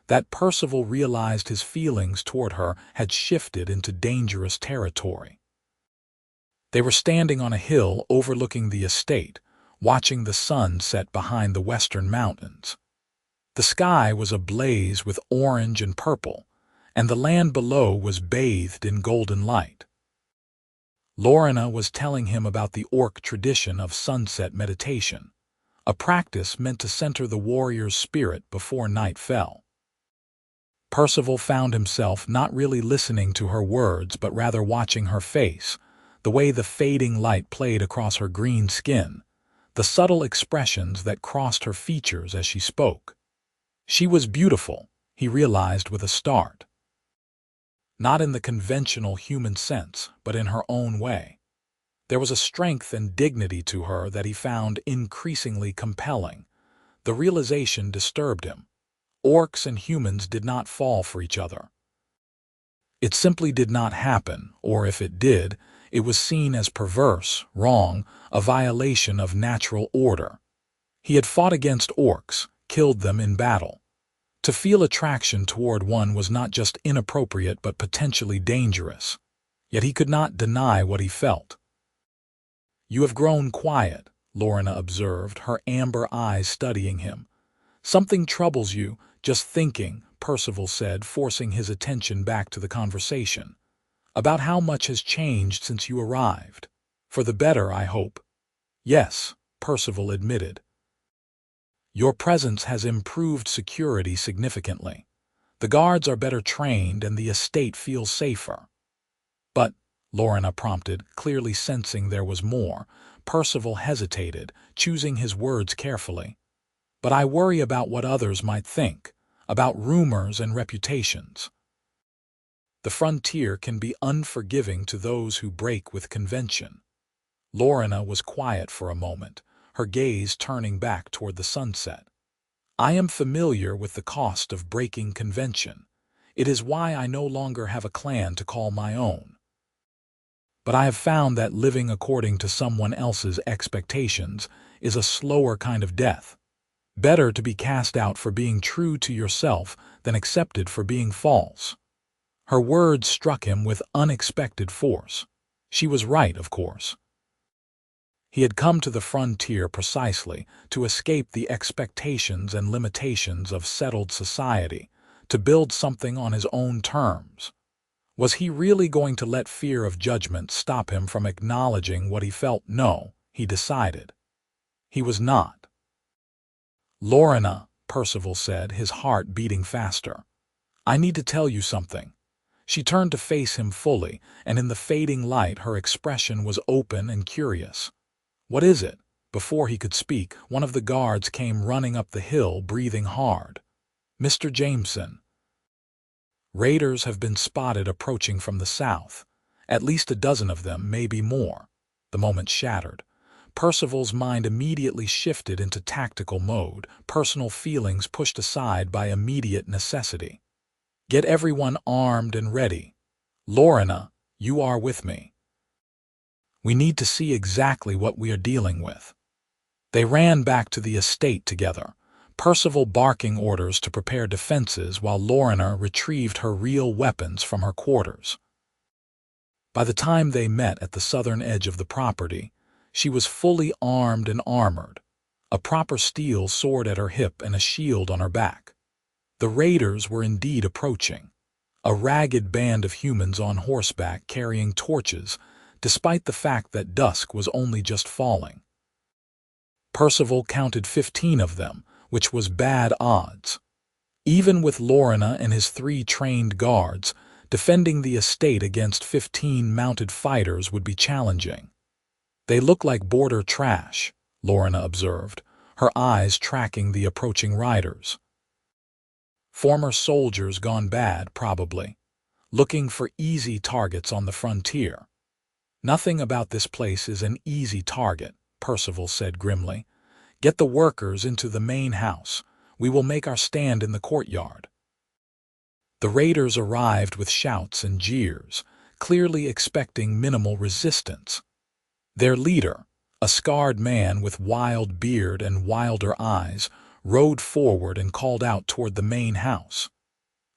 that Percival realized his feelings toward her had shifted into dangerous territory. They were standing on a hill overlooking the estate, watching the sun set behind the western mountains. The sky was ablaze with orange and purple, and the land below was bathed in golden light. Lorenna was telling him about the orc tradition of sunset meditation, a practice meant to center the warrior's spirit before night fell. Percival found himself not really listening to her words but rather watching her face, the way the fading light played across her green skin, the subtle expressions that crossed her features as she spoke. She was beautiful, he realized with a start. Not in the conventional human sense, but in her own way. There was a strength and dignity to her that he found increasingly compelling. The realization disturbed him. Orcs and humans did not fall for each other. It simply did not happen, or if it did, it was seen as perverse, wrong, a violation of natural order. He had fought against orcs, killed them in battle. To feel attraction toward one was not just inappropriate but potentially dangerous. Yet he could not deny what he felt. "You have grown quiet," Lorenna observed, her amber eyes studying him. "Something troubles you, just thinking," Percival said, forcing his attention back to the conversation. "About how much has changed since you arrived. For the better, I hope." "Yes," Percival admitted. "Your presence has improved security significantly. The guards are better trained and the estate feels safer." "But," Lorenna prompted, clearly sensing there was more. Percival hesitated, choosing his words carefully. "But I worry about what others might think, about rumors and reputations." The frontier can be unforgiving to those who break with convention. Lorenna was quiet for a moment, her gaze turning back toward the sunset. "I am familiar with the cost of breaking convention. It is why I no longer have a clan to call my own. But I have found that living according to someone else's expectations is a slower kind of death. Better to be cast out for being true to yourself than accepted for being false." Her words struck him with unexpected force. She was right, of course. He had come to the frontier precisely to escape the expectations and limitations of settled society, to build something on his own terms. Was he really going to let fear of judgment stop him from acknowledging what he felt? No, he decided. He was not. "Lorenna," Percival said, his heart beating faster. "I need to tell you something." She turned to face him fully, and in the fading light her expression was open and curious. "What is it?" Before he could speak, one of the guards came running up the hill, breathing hard. "Mr. Jameson." "Raiders have been spotted approaching from the south. At least a dozen of them, maybe more." The moment shattered. Percival's mind immediately shifted into tactical mode, personal feelings pushed aside by immediate necessity. "Get everyone armed and ready. Lorenna, you are with me. We need to see exactly what we are dealing with." They ran back to the estate together, Percival barking orders to prepare defenses while Lorenna retrieved her real weapons from her quarters. By the time they met at the southern edge of the property, she was fully armed and armored, a proper steel sword at her hip and a shield on her back. The raiders were indeed approaching, a ragged band of humans on horseback carrying torches, despite the fact that dusk was only just falling. Percival counted 15 of them, which was bad odds. Even with Lorenna and his 3 trained guards, defending the estate against 15 mounted fighters would be challenging. "They look like border trash," Lorenna observed, her eyes tracking the approaching riders. "Former soldiers gone bad, probably, looking for easy targets on the frontier." Nothing about this place is an easy target, Percival said grimly. Get the workers into the main house. We will make our stand in the courtyard. The raiders arrived with shouts and jeers, clearly expecting minimal resistance. Their leader, a scarred man with wild beard and wilder eyes, rode forward and called out toward the main house.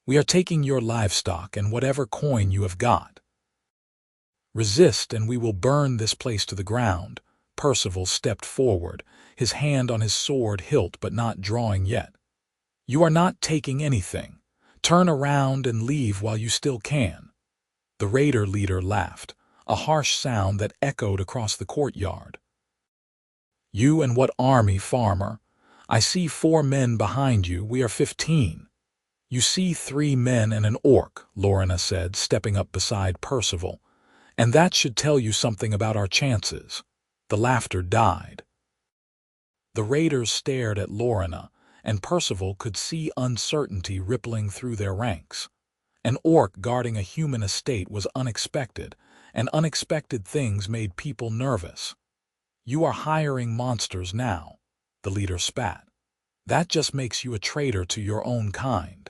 We are taking your livestock and whatever coin you have got. Resist and we will burn this place to the ground. Percival stepped forward, his hand on his sword hilt but not drawing yet. You are not taking anything. Turn around and leave while you still can. The raider leader laughed, a harsh sound that echoed across the courtyard. You and what army, farmer? I see 4 men behind you. We are 15. You see 3 men and an orc, Lorenna said, stepping up beside Percival. And that should tell you something about our chances. The laughter died. The raiders stared at Lorenna, and Percival could see uncertainty rippling through their ranks. An orc guarding a human estate was unexpected, and unexpected things made people nervous. You are hiring monsters now, the leader spat. That just makes you a traitor to your own kind.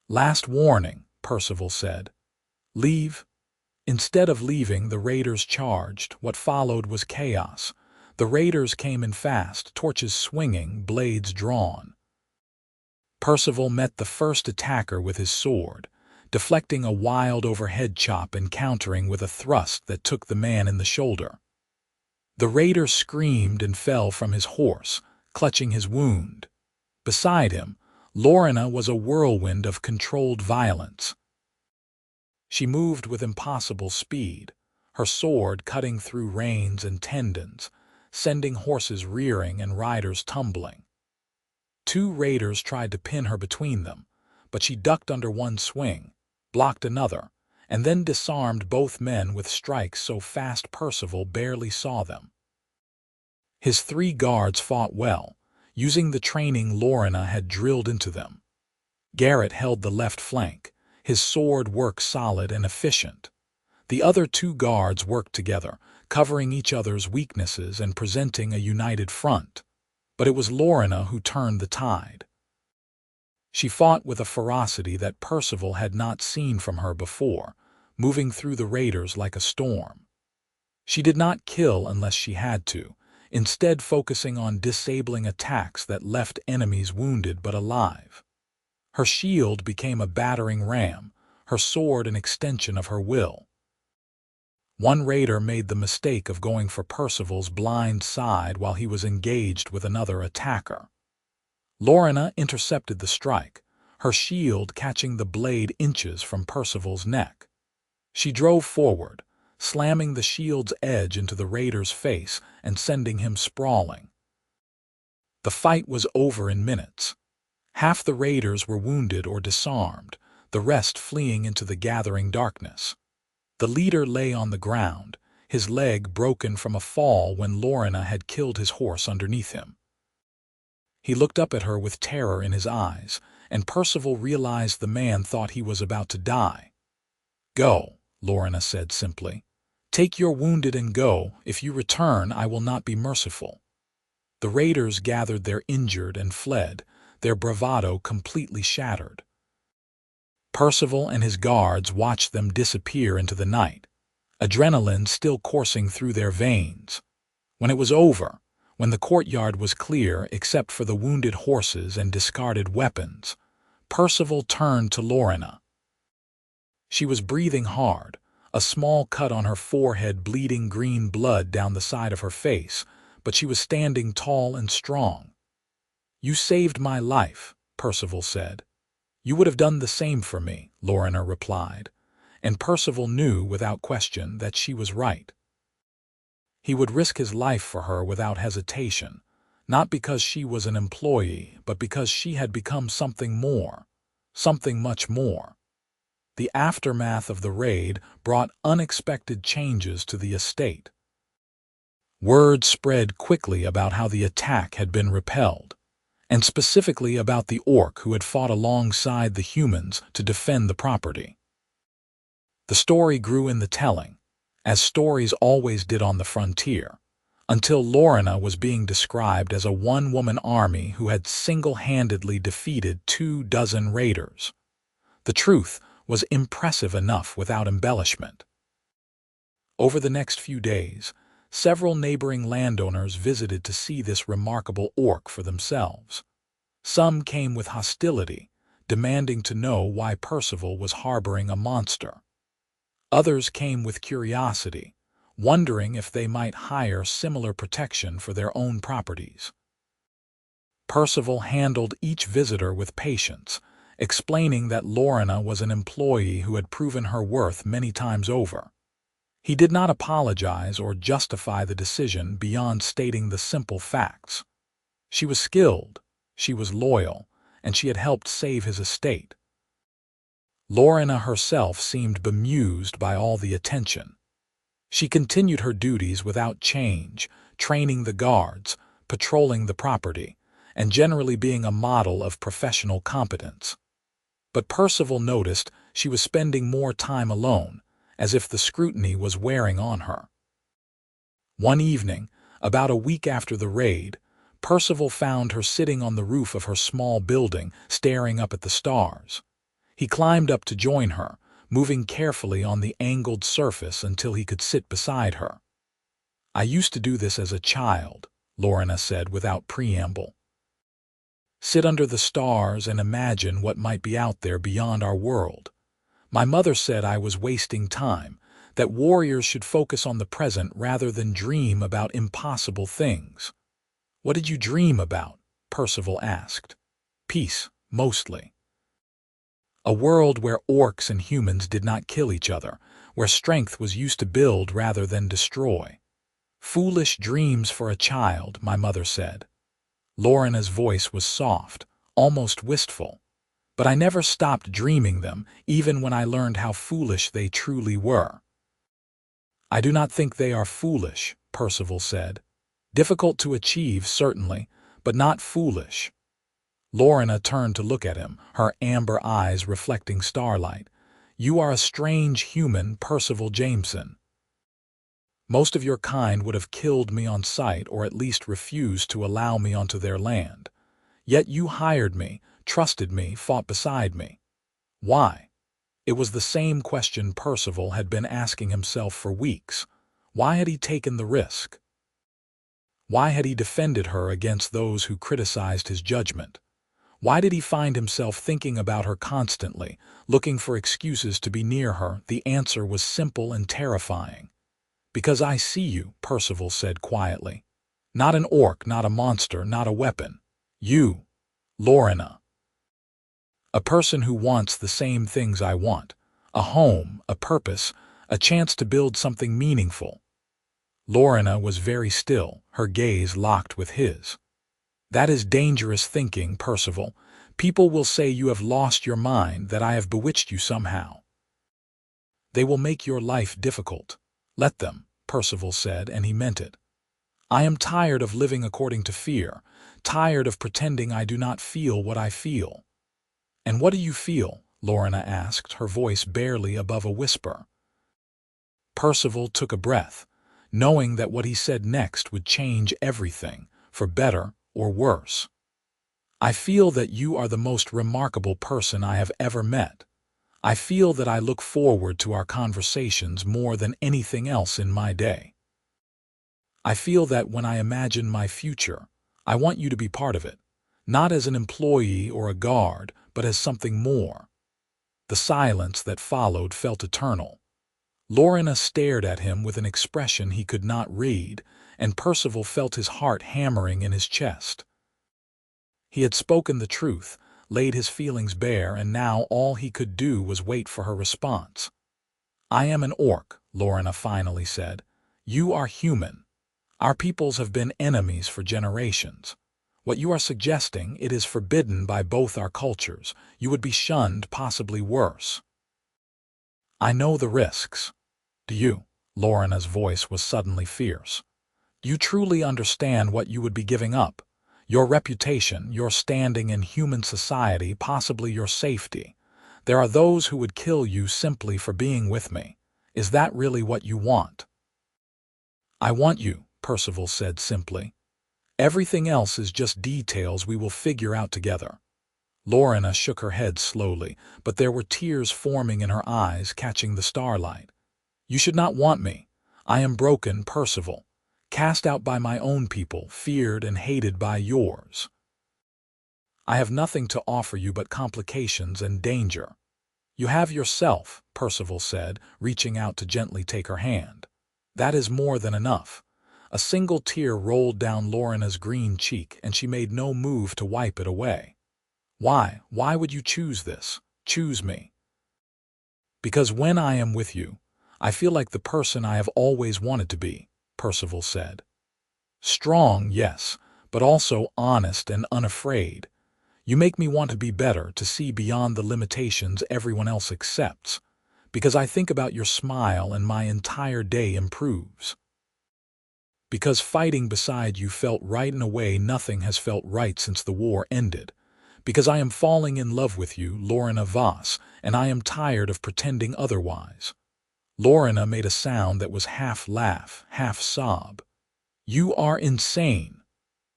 Last warning, Percival said. Leave. Instead of leaving, the raiders charged. What followed was chaos. The raiders came in fast, torches swinging, blades drawn. Percival met the first attacker with his sword, deflecting a wild overhead chop and countering with a thrust that took the man in the shoulder. The raider screamed and fell from his horse, clutching his wound. Beside him, Lorenna was a whirlwind of controlled violence. She moved with impossible speed, her sword cutting through reins and tendons, sending horses rearing and riders tumbling. 2 raiders tried to pin her between them, but she ducked under one swing, blocked another, and then disarmed both men with strikes so fast Percival barely saw them. His 3 guards fought well, using the training Lorenna had drilled into them. Garrett held the left flank, his sword work solid and efficient. The other 2 guards worked together, covering each other's weaknesses and presenting a united front. But it was Lorenna who turned the tide. She fought with a ferocity that Percival had not seen from her before, moving through the raiders like a storm. She did not kill unless she had to, instead focusing on disabling attacks that left enemies wounded but alive. Her shield became a battering ram, her sword an extension of her will. One raider made the mistake of going for Percival's blind side while he was engaged with another attacker. Lorenna intercepted the strike, her shield catching the blade inches from Percival's neck. She drove forward, slamming the shield's edge into the raider's face and sending him sprawling. The fight was over in minutes. Half the raiders were wounded or disarmed, the rest fleeing into the gathering darkness. The leader lay on the ground, his leg broken from a fall when Lorenna had killed his horse underneath him. He looked up at her with terror in his eyes, and Percival realized the man thought he was about to die. Go, Lorenna said simply. Take your wounded and go. If you return, I will not be merciful. The raiders gathered their injured and fled, their bravado completely shattered. Percival and his guards watched them disappear into the night, adrenaline still coursing through their veins. When it was over, when the courtyard was clear except for the wounded horses and discarded weapons, Percival turned to Lorenna. She was breathing hard, a small cut on her forehead bleeding green blood down the side of her face, but she was standing tall and strong. You saved my life, Percival said. You would have done the same for me, Lorenna replied, and Percival knew without question that she was right. He would risk his life for her without hesitation, not because she was an employee, but because she had become something more, something much more. The aftermath of the raid brought unexpected changes to the estate. Word spread quickly about how the attack had been repelled, and specifically about the orc who had fought alongside the humans to defend the property. The story grew in the telling, as stories always did on the frontier, until Lorenna was being described as a one-woman army who had single-handedly defeated 24 raiders. The truth was impressive enough without embellishment. Over the next few days, several neighboring landowners visited to see this remarkable orc for themselves. Some came with hostility, demanding to know why Percival was harboring a monster. Others came with curiosity, wondering if they might hire similar protection for their own properties. Percival handled each visitor with patience, explaining that Lorenna was an employee who had proven her worth many times over. He did not apologize or justify the decision beyond stating the simple facts. She was skilled, she was loyal, and she had helped save his estate. Lorenna herself seemed bemused by all the attention. She continued her duties without change, training the guards, patrolling the property, and generally being a model of professional competence. But Percival noticed she was spending more time alone, as if the scrutiny was wearing on her. One evening, about a week after the raid, Percival found her sitting on the roof of her small building, staring up at the stars. He climbed up to join her, moving carefully on the angled surface until he could sit beside her. "I used to do this as a child," Lorenna said without preamble. "Sit under the stars and imagine what might be out there beyond our world. My mother said I was wasting time, that warriors should focus on the present rather than dream about impossible things." "What did you dream about?" Percival asked. "Peace, mostly. A world where orcs and humans did not kill each other, where strength was used to build rather than destroy." "Foolish dreams for a child," my mother said. Lorenna's voice was soft, almost wistful. "But I never stopped dreaming them, even when I learned how foolish they truly were." "I do not think they are foolish," Percival said. "Difficult to achieve, certainly, but not foolish." Lorenna turned to look at him, her amber eyes reflecting starlight. "You are a strange human, Percival Jameson. Most of your kind would have killed me on sight or at least refused to allow me onto their land. Yet you hired me, trusted me, fought beside me. Why?" It was the same question Percival had been asking himself for weeks. Why had he taken the risk? Why had he defended her against those who criticized his judgment? Why did he find himself thinking about her constantly, looking for excuses to be near her? The answer was simple and terrifying. "Because I see you," Percival said quietly. "Not an orc, not a monster, not a weapon. You, Lorenna. A person who wants the same things I want. A home, a purpose, a chance to build something meaningful." Lorenna was very still, her gaze locked with his. "That is dangerous thinking, Percival. People will say you have lost your mind, that I have bewitched you somehow. They will make your life difficult. Let them," Percival said, and he meant it. "I am tired of living according to fear, tired of pretending I do not feel what I feel." "And what do you feel?" Lorenna asked, her voice barely above a whisper. Percival took a breath, knowing that what he said next would change everything, for better or worse. "I feel that you are the most remarkable person I have ever met. I feel that I look forward to our conversations more than anything else in my day. I feel that when I imagine my future, I want you to be part of it, not as an employee or a guard, but as something more." The silence that followed felt eternal. Lorenna stared at him with an expression he could not read, and Percival felt his heart hammering in his chest. He had spoken the truth, laid his feelings bare, and now all he could do was wait for her response. "I am an orc," Lorenna finally said. "You are human. Our peoples have been enemies for generations. What you are suggesting, it is forbidden by both our cultures. You would be shunned, possibly worse." "I know the risks. Do you?" Lorenna's voice was suddenly fierce. "Do you truly understand what you would be giving up? Your reputation, your standing in human society, possibly your safety. There are those who would kill you simply for being with me. Is that really what you want? I want you, Percival said simply. Everything else is just details we will figure out together. Lorenna shook her head slowly, but there were tears forming in her eyes, catching the starlight. You should not want me. I am broken, Percival, cast out by my own people, feared and hated by yours. I have nothing to offer you but complications and danger. You have yourself, Percival said, reaching out to gently take her hand. That is more than enough. A single tear rolled down Lorenna's green cheek, and she made no move to wipe it away. Why? Why would you choose this? Choose me? Because when I am with you, I feel like the person I have always wanted to be, Percival said. Strong, yes, but also honest and unafraid. You make me want to be better, to see beyond the limitations everyone else accepts, because I think about your smile and my entire day improves. Because fighting beside you felt right in a way nothing has felt right since the war ended. Because I am falling in love with you, Lorenna Voss, and I am tired of pretending otherwise. Lorenna made a sound that was half laugh, half sob. You are insane.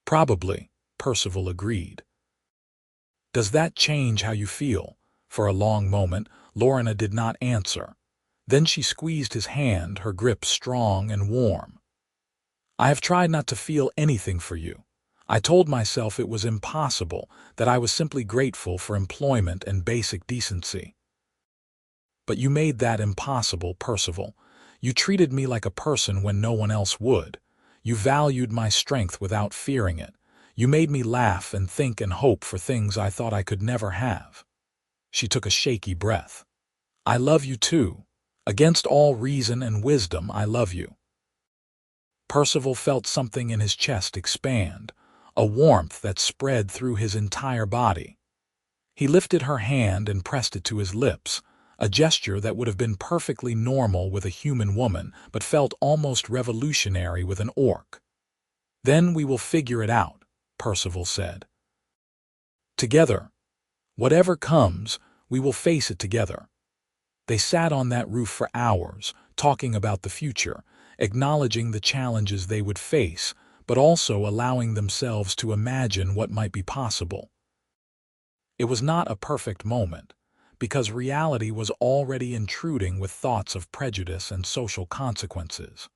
Probably, Percival agreed. Does that change how you feel? For a long moment, Lorenna did not answer. Then she squeezed his hand, her grip strong and warm. I have tried not to feel anything for you. I told myself it was impossible, that I was simply grateful for employment and basic decency. But you made that impossible, Percival. You treated me like a person when no one else would. You valued my strength without fearing it. You made me laugh and think and hope for things I thought I could never have. She took a shaky breath. I love you too. Against all reason and wisdom, I love you. Percival felt something in his chest expand, a warmth that spread through his entire body. He lifted her hand and pressed it to his lips, a gesture that would have been perfectly normal with a human woman, but felt almost revolutionary with an orc. Then we will figure it out, Percival said. Together. Whatever comes, we will face it together. They sat on that roof for hours, talking about the future, acknowledging the challenges they would face, but also allowing themselves to imagine what might be possible. It was not a perfect moment, because reality was already intruding with thoughts of prejudice and social consequences.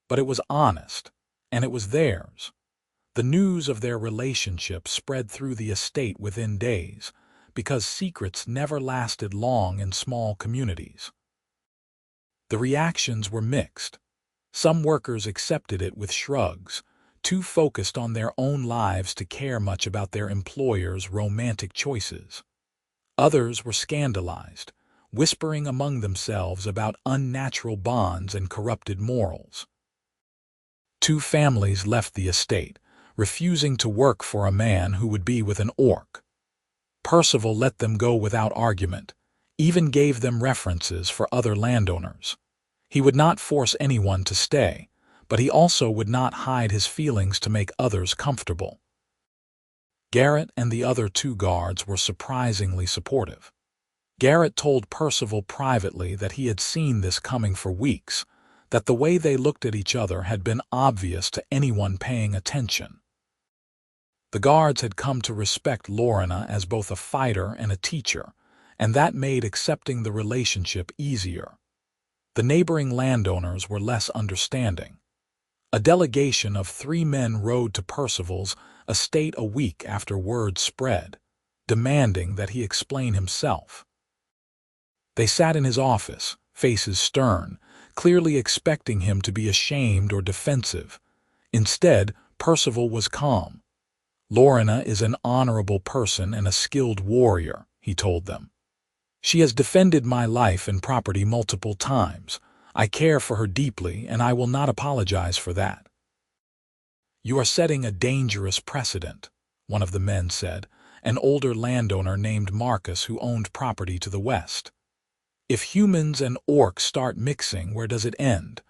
But it was honest, and it was theirs. The news of their relationship spread through the estate within days, because secrets never lasted long in small communities. The reactions were mixed. Some workers accepted it with shrugs, too focused on their own lives to care much about their employer's romantic choices. Others were scandalized, whispering among themselves about unnatural bonds and corrupted morals. 2 families left the estate, refusing to work for a man who would be with an orc. Percival let them go without argument, even gave them references for other landowners. He would not force anyone to stay, but he also would not hide his feelings to make others comfortable. Garrett and the other 2 guards were surprisingly supportive. Garrett told Percival privately that he had seen this coming for weeks, that the way they looked at each other had been obvious to anyone paying attention. The guards had come to respect Lorenna as both a fighter and a teacher, and that made accepting the relationship easier. The neighboring landowners were less understanding. A delegation of 3 men rode to Percival's estate a week after word spread, demanding that he explain himself. They sat in his office, faces stern, clearly expecting him to be ashamed or defensive. Instead, Percival was calm. Lorenna is an honorable person and a skilled warrior, he told them. She has defended my life and property multiple times. I care for her deeply, and I will not apologize for that. You are setting a dangerous precedent, one of the men said, an older landowner named Marcus who owned property to the west. If humans and orcs start mixing, where does it end?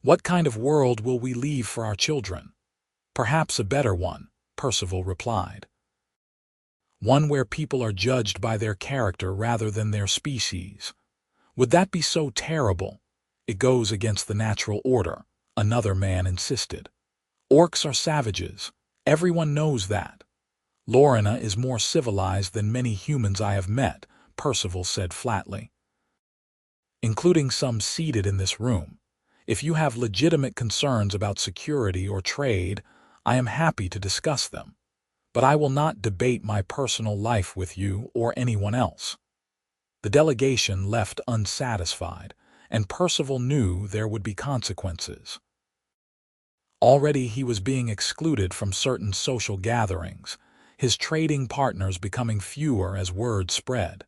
What kind of world will we leave for our children? Perhaps a better one, Percival replied. One where people are judged by their character rather than their species. Would that be so terrible? It goes against the natural order, another man insisted. Orcs are savages. Everyone knows that. Lorenna is more civilized than many humans I have met, Percival said flatly. Including some seated in this room. If you have legitimate concerns about security or trade, I am happy to discuss them. But I will not debate my personal life with you or anyone else. The delegation left unsatisfied, and Percival knew there would be consequences. Already he was being excluded from certain social gatherings, his trading partners becoming fewer as word spread.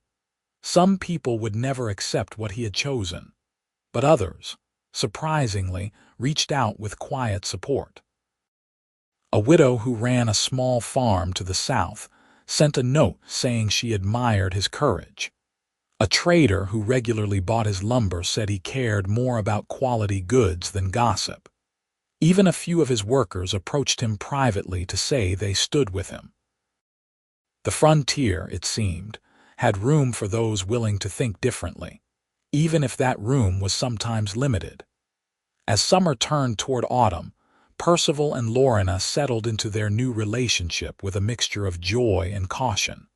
Some people would never accept what he had chosen, but others, surprisingly, reached out with quiet support. A widow who ran a small farm to the south sent a note saying she admired his courage. A trader who regularly bought his lumber said he cared more about quality goods than gossip. Even a few of his workers approached him privately to say they stood with him. The frontier, it seemed, had room for those willing to think differently, even if that room was sometimes limited. As summer turned toward autumn, Percival and Lorenna settled into their new relationship with a mixture of joy and caution.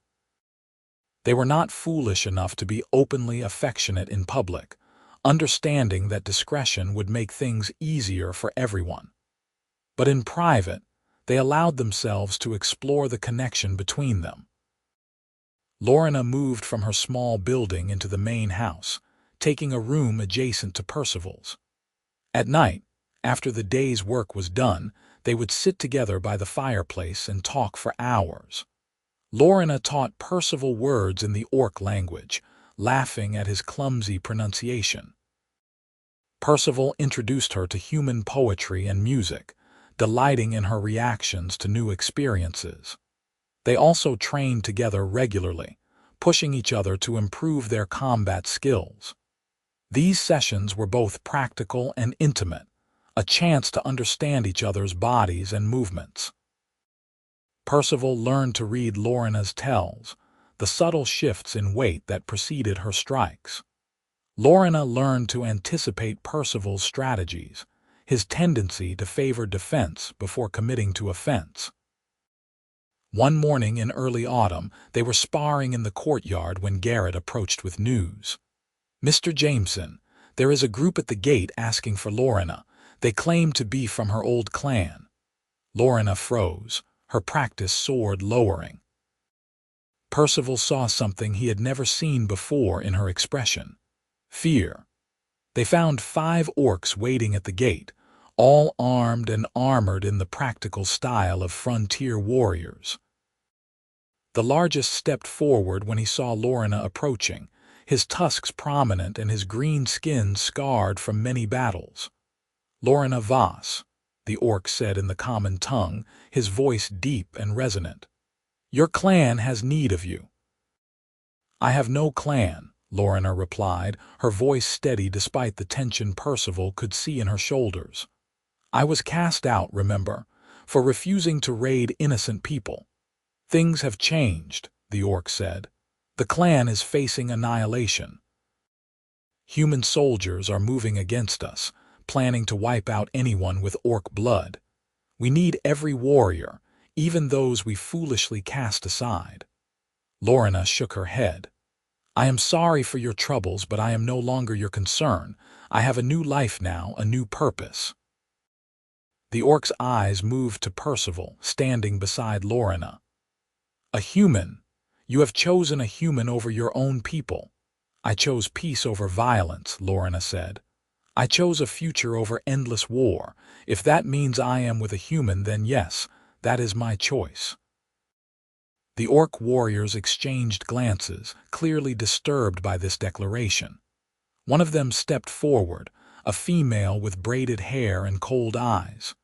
They were not foolish enough to be openly affectionate in public, understanding that discretion would make things easier for everyone. But in private, they allowed themselves to explore the connection between them. Lorenna moved from her small building into the main house, taking a room adjacent to Percival's. At night, after the day's work was done, they would sit together by the fireplace and talk for hours. Lorenna taught Percival words in the orc language, laughing at his clumsy pronunciation. Percival introduced her to human poetry and music, delighting in her reactions to new experiences. They also trained together regularly, pushing each other to improve their combat skills. These sessions were both practical and intimate, a chance to understand each other's bodies and movements. Percival learned to read Lorenna's tells, the subtle shifts in weight that preceded her strikes. Lorenna learned to anticipate Percival's strategies, his tendency to favor defense before committing to offense. One morning in early autumn, they were sparring in the courtyard when Garrett approached with news. "Mr. Jameson, there is a group at the gate asking for Lorenna. They claim to be from her old clan." Lorenna froze, her practice sword lowering. Percival saw something he had never seen before in her expression. Fear. They found 5 orcs waiting at the gate, all armed and armored in the practical style of frontier warriors. The largest stepped forward when he saw Lorenna approaching, his tusks prominent and his green skin scarred from many battles. "Lorenna Voss," the orc said in the common tongue, his voice deep and resonant. "Your clan has need of you." "I have no clan," Lorenna replied, her voice steady despite the tension Percival could see in her shoulders. "I was cast out, remember, for refusing to raid innocent people." "Things have changed," the orc said. "The clan is facing annihilation. Human soldiers are moving against us, planning to wipe out anyone with orc blood. We need every warrior, even those we foolishly cast aside." Lorenna shook her head. "I am sorry for your troubles, but I am no longer your concern. I have a new life now, a new purpose." The orc's eyes moved to Percival, standing beside Lorenna. "A human. You have chosen a human over your own people." "I chose peace over violence," Lorenna said. "I chose a future over endless war. If that means I am with a human, then yes, that is my choice." The orc warriors exchanged glances, clearly disturbed by this declaration. One of them stepped forward, a female with braided hair and cold eyes.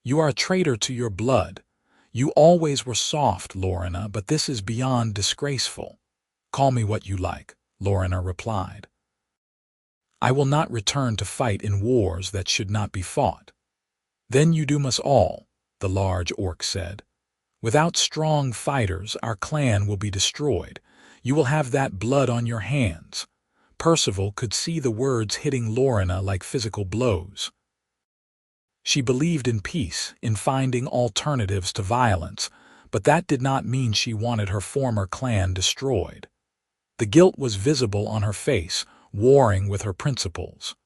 "You are a traitor to your blood. You always were soft, Lorenna, but this is beyond disgraceful." "Call me what you like," Lorenna replied. "I will not return to fight in wars that should not be fought." "Then you doom us all," the large orc said. "Without strong fighters, our clan will be destroyed. You will have that blood on your hands." Percival could see the words hitting Lorenna like physical blows. She believed in peace, in finding alternatives to violence, but that did not mean she wanted her former clan destroyed. The guilt was visible on her face, warring with her principles.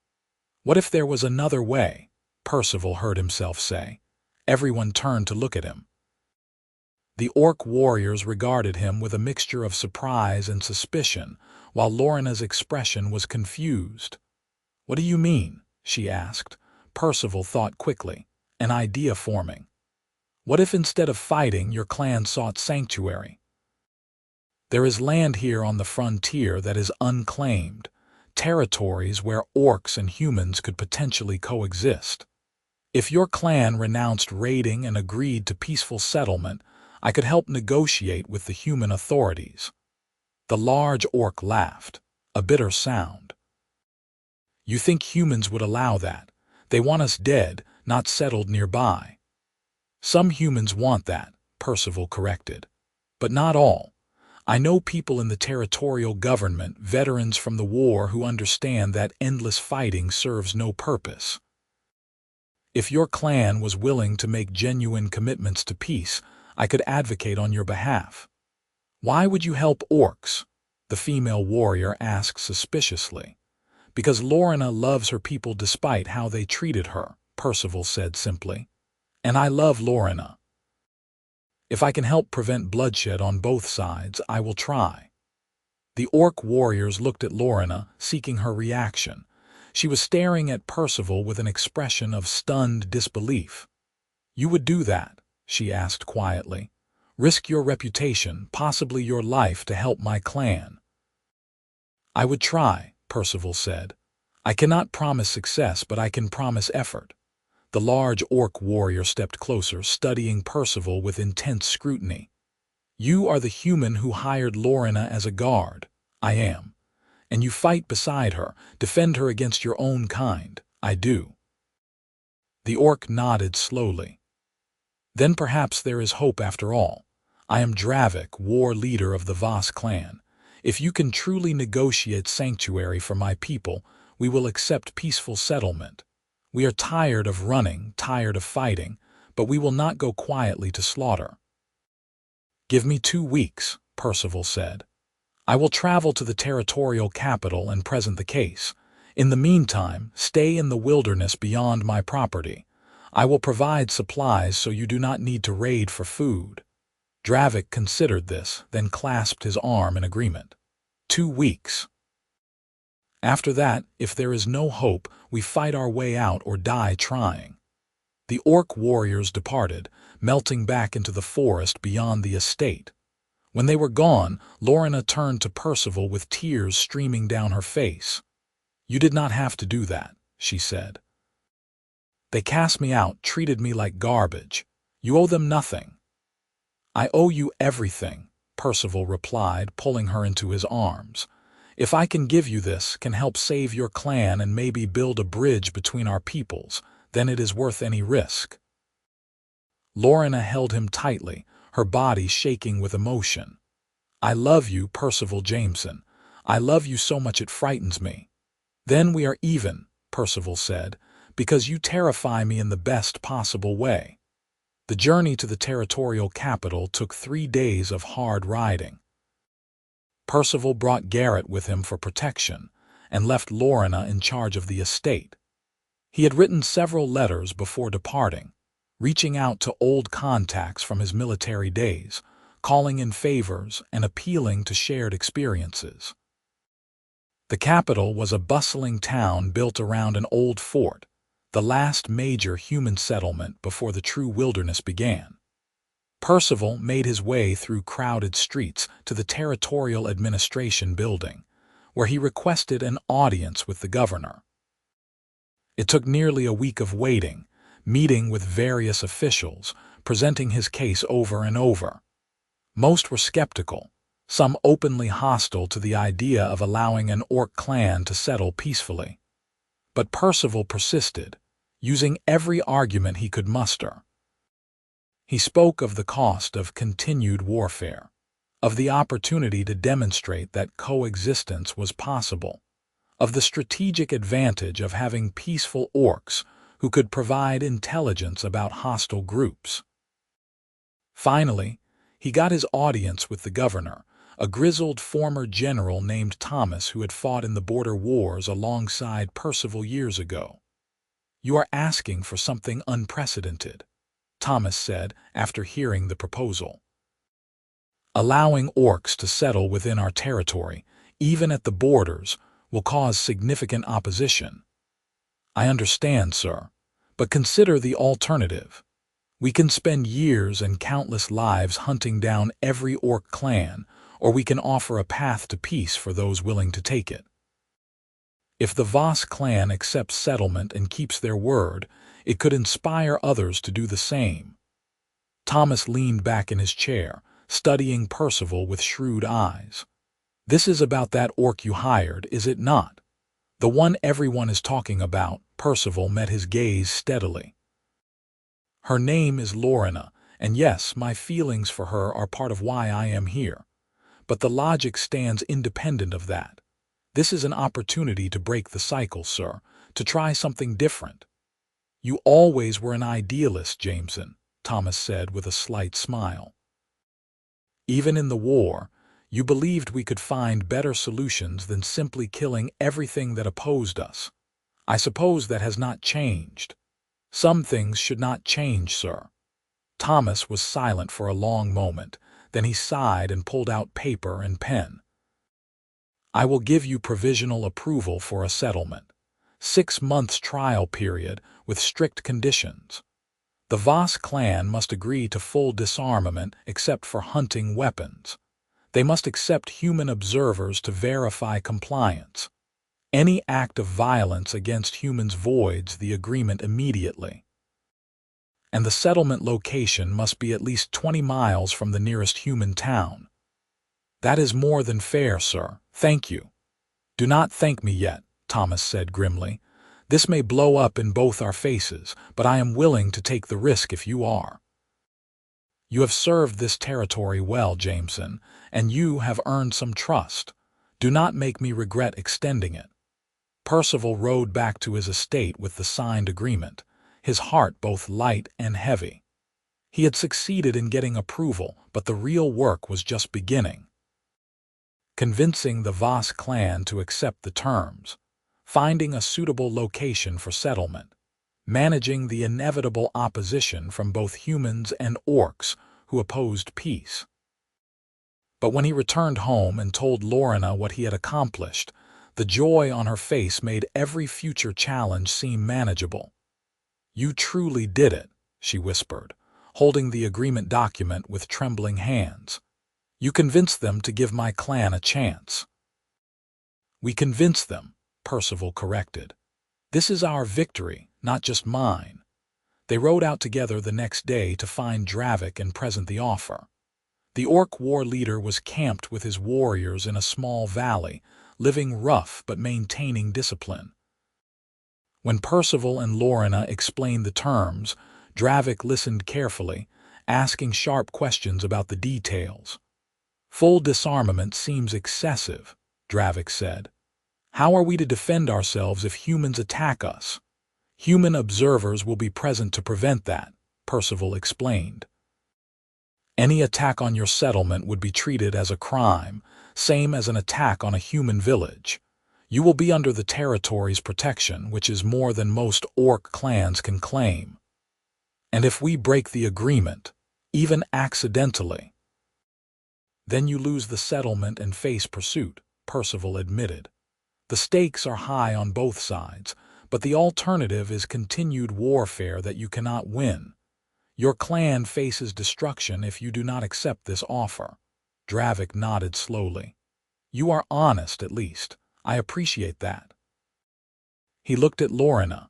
What if there was another way? Percival heard himself say. Everyone turned to look at him. The orc warriors regarded him with a mixture of surprise and suspicion, while Lorenna's expression was confused. "What do you mean?" she asked. Percival thought quickly, an idea forming. "What if instead of fighting, your clan sought sanctuary? There is land here on the frontier that is unclaimed, territories where orcs and humans could potentially coexist. If your clan renounced raiding and agreed to peaceful settlement, I could help negotiate with the human authorities." The large orc laughed, a bitter sound. "You think humans would allow that? They want us dead, not settled nearby." "Some humans want that," Percival corrected. "But not all. I know people in the territorial government, veterans from the war who understand that endless fighting serves no purpose. If your clan was willing to make genuine commitments to peace, I could advocate on your behalf." "Why would you help orcs?" the female warrior asked suspiciously. "Because Lorenna loves her people despite how they treated her," Percival said simply. "And I love Lorenna. If I can help prevent bloodshed on both sides, I will try." The orc warriors looked at Lorenna, seeking her reaction. She was staring at Percival with an expression of stunned disbelief. "You would do that?" she asked quietly. "Risk your reputation, possibly your life, to help my clan?" "I would try," Percival said. "I cannot promise success, but I can promise effort." The large orc warrior stepped closer, studying Percival with intense scrutiny. "You are the human who hired Lorenna as a guard." "I am." "And you fight beside her, defend her against your own kind." "I do." The orc nodded slowly. "Then perhaps there is hope after all. I am Dravik, war leader of the Voss clan. If you can truly negotiate sanctuary for my people, we will accept peaceful settlement. We are tired of running, tired of fighting, but we will not go quietly to slaughter." "Give me 2 weeks," Percival said. "I will travel to the territorial capital and present the case. In the meantime, stay in the wilderness beyond my property. I will provide supplies so you do not need to raid for food." Dravik considered this, then clasped his arm in agreement. 2 weeks. After that, if there is no hope, we fight our way out or die trying. The orc warriors departed, melting back into the forest beyond the estate. When they were gone, Lorenna turned to Percival with tears streaming down her face. "You did not have to do that," she said. "They cast me out, treated me like garbage. You owe them nothing." "I owe you everything," Percival replied, pulling her into his arms. "If I can give you this, can help save your clan and maybe build a bridge between our peoples, then it is worth any risk." Lorenna held him tightly, her body shaking with emotion. "I love you, Percival Jameson. I love you so much it frightens me." "Then we are even," Percival said, "because you terrify me in the best possible way." The journey to the territorial capital took 3 days of hard riding. Percival brought Garrett with him for protection, and left Lorenna in charge of the estate. He had written several letters before departing, reaching out to old contacts from his military days, calling in favors and appealing to shared experiences. The capital was a bustling town built around an old fort, the last major human settlement before the true wilderness began. Percival made his way through crowded streets to the Territorial Administration building, where he requested an audience with the governor. It took nearly a week of waiting, meeting with various officials, presenting his case over and over. Most were skeptical, some openly hostile to the idea of allowing an orc clan to settle peacefully. But Percival persisted, using every argument he could muster. He spoke of the cost of continued warfare, of the opportunity to demonstrate that coexistence was possible, of the strategic advantage of having peaceful orcs who could provide intelligence about hostile groups. Finally, he got his audience with the governor, a grizzled former general named Thomas who had fought in the border wars alongside Percival years ago. "You are asking for something unprecedented," Thomas said after hearing the proposal. "Allowing orcs to settle within our territory, even at the borders, will cause significant opposition." "I understand, sir, but consider the alternative. We can spend years and countless lives hunting down every orc clan, or we can offer a path to peace for those willing to take it. If the Voss clan accepts settlement and keeps their word, it could inspire others to do the same." Thomas leaned back in his chair, studying Percival with shrewd eyes. "This is about that orc you hired, is it not? The one everyone is talking about." Percival met his gaze steadily. "Her name is Lorenna, and yes, my feelings for her are part of why I am here. But the logic stands independent of that. This is an opportunity to break the cycle, sir, to try something different." "You always were an idealist, Jameson," Thomas said with a slight smile. "Even in the war, you believed we could find better solutions than simply killing everything that opposed us. I suppose that has not changed." "Some things should not change, sir." Thomas was silent for a long moment, then he sighed and pulled out paper and pen. "I will give you provisional approval for a settlement. 6 months trial period with strict conditions. The Voss clan must agree to full disarmament except for hunting weapons. They must accept human observers to verify compliance. Any act of violence against humans voids the agreement immediately. And the settlement location must be at least 20 miles from the nearest human town." "That is more than fair, sir. Thank you." "Do not thank me yet," Thomas said grimly. "This may blow up in both our faces, but I am willing to take the risk if you are. You have served this territory well, Jameson, and you have earned some trust. Do not make me regret extending it." Percival rode back to his estate with the signed agreement, his heart both light and heavy. He had succeeded in getting approval, but the real work was just beginning. Convincing the Voss clan to accept the terms, finding a suitable location for settlement, managing the inevitable opposition from both humans and orcs who opposed peace. But when he returned home and told Lorenna what he had accomplished, the joy on her face made every future challenge seem manageable. "You truly did it," she whispered, holding the agreement document with trembling hands. "You convinced them to give my clan a chance." "We convinced them," Percival corrected. "This is our victory, not just mine." They rode out together the next day to find Dravik and present the offer. The orc war leader was camped with his warriors in a small valley, living rough but maintaining discipline. When Percival and Lorenna explained the terms, Dravik listened carefully, asking sharp questions about the details. "Full disarmament seems excessive," Dravik said. "How are we to defend ourselves if humans attack us?" "Human observers will be present to prevent that," Percival explained. "Any attack on your settlement would be treated as a crime, same as an attack on a human village. You will be under the territory's protection, which is more than most orc clans can claim. And if we break the agreement, even accidentally, then you lose the settlement and face pursuit," Percival admitted. "The stakes are high on both sides, but the alternative is continued warfare that you cannot win. Your clan faces destruction if you do not accept this offer." Dravik nodded slowly. "You are honest, at least. I appreciate that." He looked at Lorenna.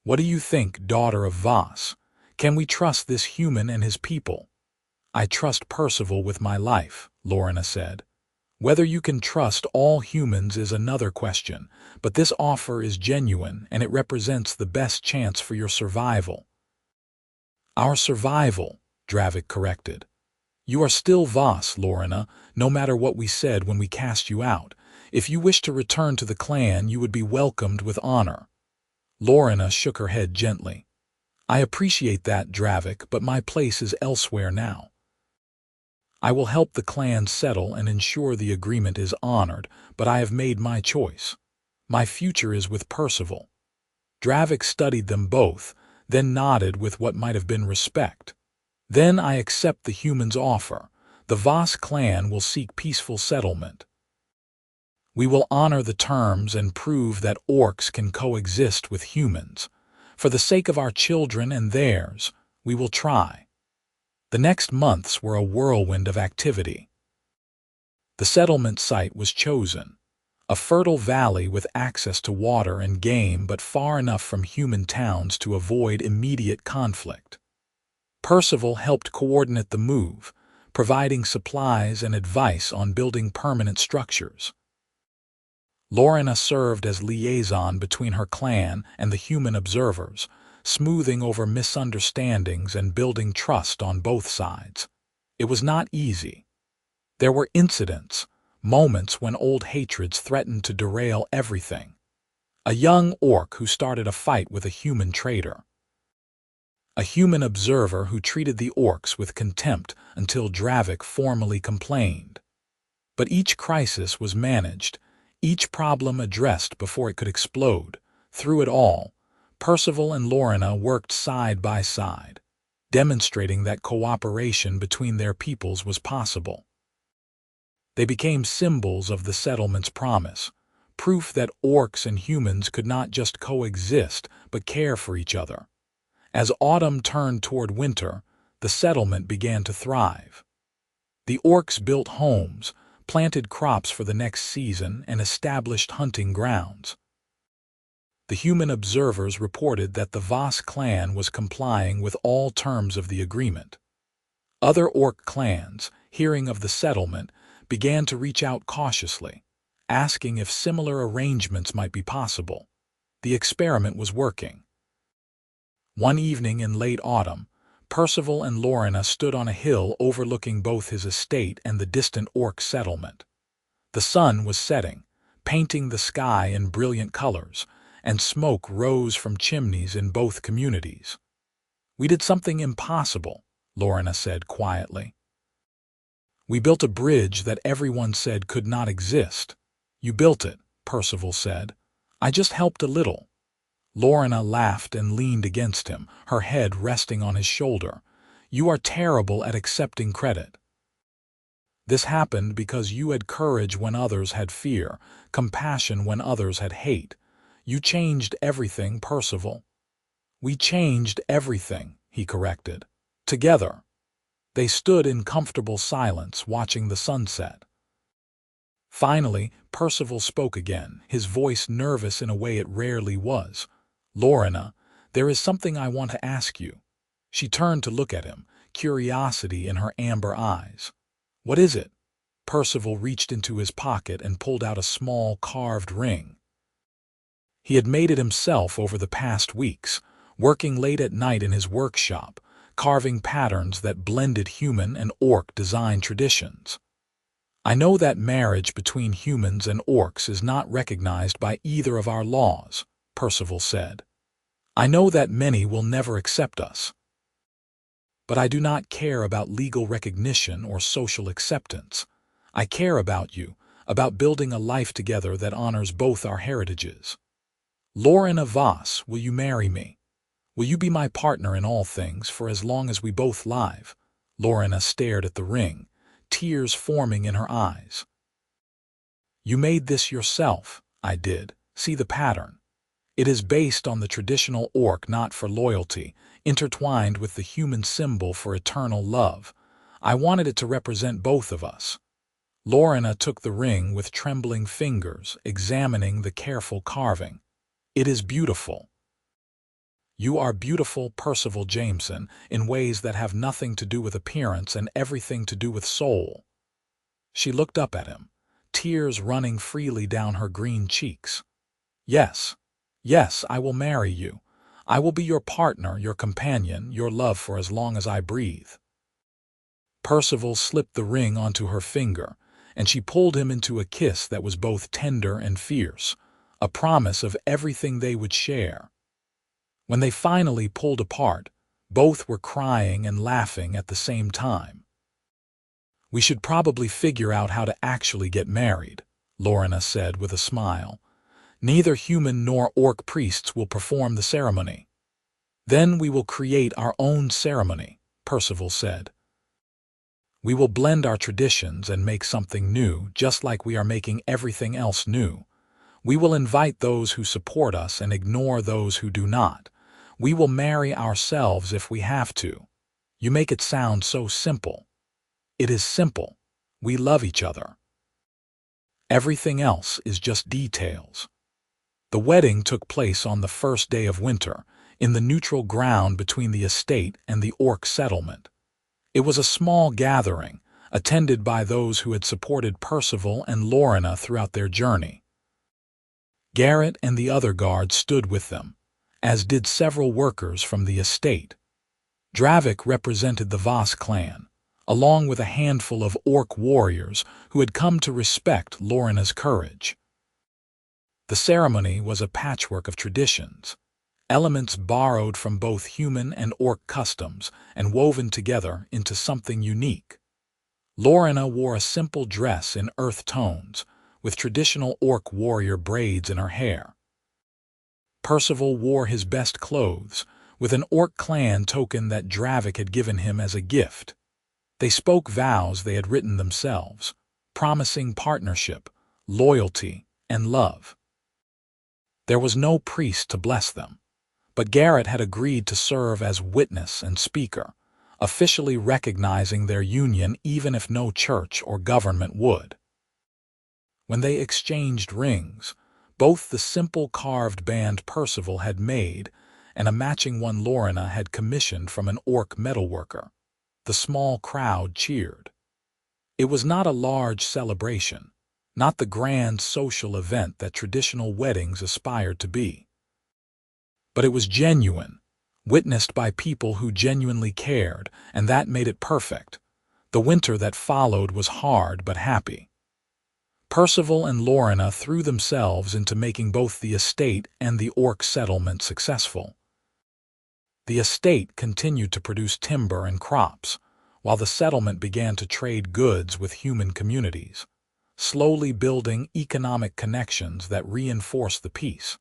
"What do you think, daughter of Voss? Can we trust this human and his people?" "I trust Percival with my life," Lorenna said. "Whether you can trust all humans is another question, but this offer is genuine and it represents the best chance for your survival." "Our survival," Dravik corrected. "You are still Voss, Lorenna, no matter what we said when we cast you out. If you wish to return to the clan, you would be welcomed with honor. Lorenna shook her head gently. I appreciate that, Dravik, but my place is elsewhere now. I will help the clan settle and ensure the agreement is honored, but I have made my choice. My future is with Percival. Dravik studied them both, then nodded with what might have been respect. Then I accept the humans' offer. The Voss clan will seek peaceful settlement. We will honor the terms and prove that orcs can coexist with humans. For the sake of our children and theirs, we will try. The next months were a whirlwind of activity. The settlement site was chosen. A fertile valley with access to water and game, but far enough from human towns to avoid immediate conflict. Percival helped coordinate the move, providing supplies and advice on building permanent structures. Lorenna served as liaison between her clan and the human observers, smoothing over misunderstandings and building trust on both sides. It was not easy. There were incidents, moments when old hatreds threatened to derail everything. A young orc who started a fight with a human traitor. A human observer who treated the orcs with contempt until Dravik formally complained. But each crisis was managed, each problem addressed before it could explode. Through it all, Percival and Lorenna worked side by side, demonstrating that cooperation between their peoples was possible. They became symbols of the settlement's promise, proof that orcs and humans could not just coexist but care for each other. As autumn turned toward winter, the settlement began to thrive. The orcs built homes, planted crops for the next season, and established hunting grounds. The human observers reported that the Voss clan was complying with all terms of the agreement. Other orc clans, hearing of the settlement, began to reach out cautiously, asking if similar arrangements might be possible. The experiment was working. One evening in late autumn, Percival and Lorenna stood on a hill overlooking both his estate and the distant orc settlement. The sun was setting, painting the sky in brilliant colors, and smoke rose from chimneys in both communities. We did something impossible, Lorenna said quietly. We built a bridge that everyone said could not exist. You built it, Percival said. I just helped a little. Lorenna laughed and leaned against him, her head resting on his shoulder. You are terrible at accepting credit. This happened because you had courage when others had fear, compassion when others had hate. You changed everything, Percival. We changed everything, he corrected. Together. They stood in comfortable silence, watching the sunset. Finally, Percival spoke again, his voice nervous in a way it rarely was. Lorenna, there is something I want to ask you. She turned to look at him, curiosity in her amber eyes. What is it? Percival reached into his pocket and pulled out a small carved ring. He had made it himself over the past weeks, working late at night in his workshop, carving patterns that blended human and orc design traditions. I know that marriage between humans and orcs is not recognized by either of our laws, Percival said. I know that many will never accept us. But I do not care about legal recognition or social acceptance. I care about you, about building a life together that honors both our heritages. Lorenna Voss, will you marry me? Will you be my partner in all things for as long as we both live? Lorenna stared at the ring, tears forming in her eyes. You made this yourself. I did. See the pattern. It is based on the traditional orc knot for loyalty, intertwined with the human symbol for eternal love. I wanted it to represent both of us. Lorenna took the ring with trembling fingers, examining the careful carving. It is beautiful. You are beautiful, Percival Jameson, in ways that have nothing to do with appearance and everything to do with soul. She looked up at him, tears running freely down her green cheeks. Yes. Yes, I will marry you. I will be your partner, your companion, your love for as long as I breathe. Percival slipped the ring onto her finger, and she pulled him into a kiss that was both tender and fierce, a promise of everything they would share. When they finally pulled apart, both were crying and laughing at the same time. "We should probably figure out how to actually get married," Lorenna said with a smile. "Neither human nor orc priests will perform the ceremony." "Then we will create our own ceremony," Percival said. "We will blend our traditions and make something new, just like we are making everything else new. We will invite those who support us and ignore those who do not. We will marry ourselves if we have to." "You make it sound so simple." "It is simple. We love each other. Everything else is just details." The wedding took place on the first day of winter, in the neutral ground between the estate and the orc settlement. It was a small gathering, attended by those who had supported Percival and Lorenna throughout their journey. Garrett and the other guards stood with them, as did several workers from the estate. Dravik represented the Voss clan, along with a handful of orc warriors who had come to respect Lorenna's courage. The ceremony was a patchwork of traditions, elements borrowed from both human and orc customs and woven together into something unique. Lorenna wore a simple dress in earth tones, with traditional orc warrior braids in her hair. Percival wore his best clothes, with an orc clan token that Dravik had given him as a gift. They spoke vows they had written themselves, promising partnership, loyalty, and love. There was no priest to bless them, but Garrett had agreed to serve as witness and speaker, officially recognizing their union even if no church or government would. When they exchanged rings, both the simple carved band Percival had made and a matching one Lorenna had commissioned from an orc metalworker, the small crowd cheered. It was not a large celebration, not the grand social event that traditional weddings aspired to be. But it was genuine, witnessed by people who genuinely cared, and that made it perfect. The winter that followed was hard but happy. Percival and Lorenna threw themselves into making both the estate and the orc settlement successful. The estate continued to produce timber and crops, while the settlement began to trade goods with human communities, slowly building economic connections that reinforced the peace.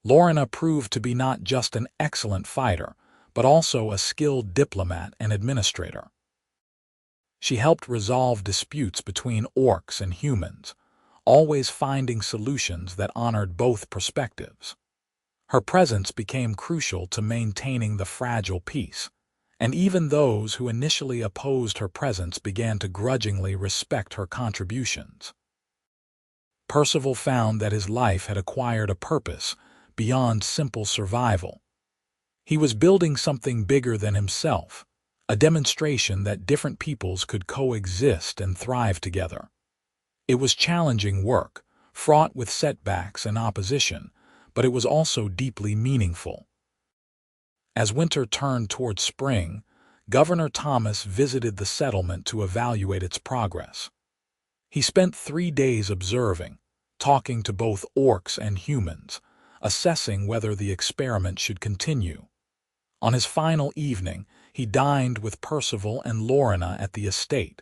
Lorenna proved to be not just an excellent fighter, but also a skilled diplomat and administrator. She helped resolve disputes between orcs and humans, always finding solutions that honored both perspectives. Her presence became crucial to maintaining the fragile peace, and even those who initially opposed her presence began to grudgingly respect her contributions. Percival found that his life had acquired a purpose beyond simple survival. He was building something bigger than himself, a demonstration that different peoples could coexist and thrive together. It was challenging work, fraught with setbacks and opposition, but it was also deeply meaningful. As winter turned toward spring, Governor Thomas visited the settlement to evaluate its progress. He spent 3 days observing, talking to both orcs and humans, assessing whether the experiment should continue. On his final evening, he dined with Percival and Lorenna at the estate.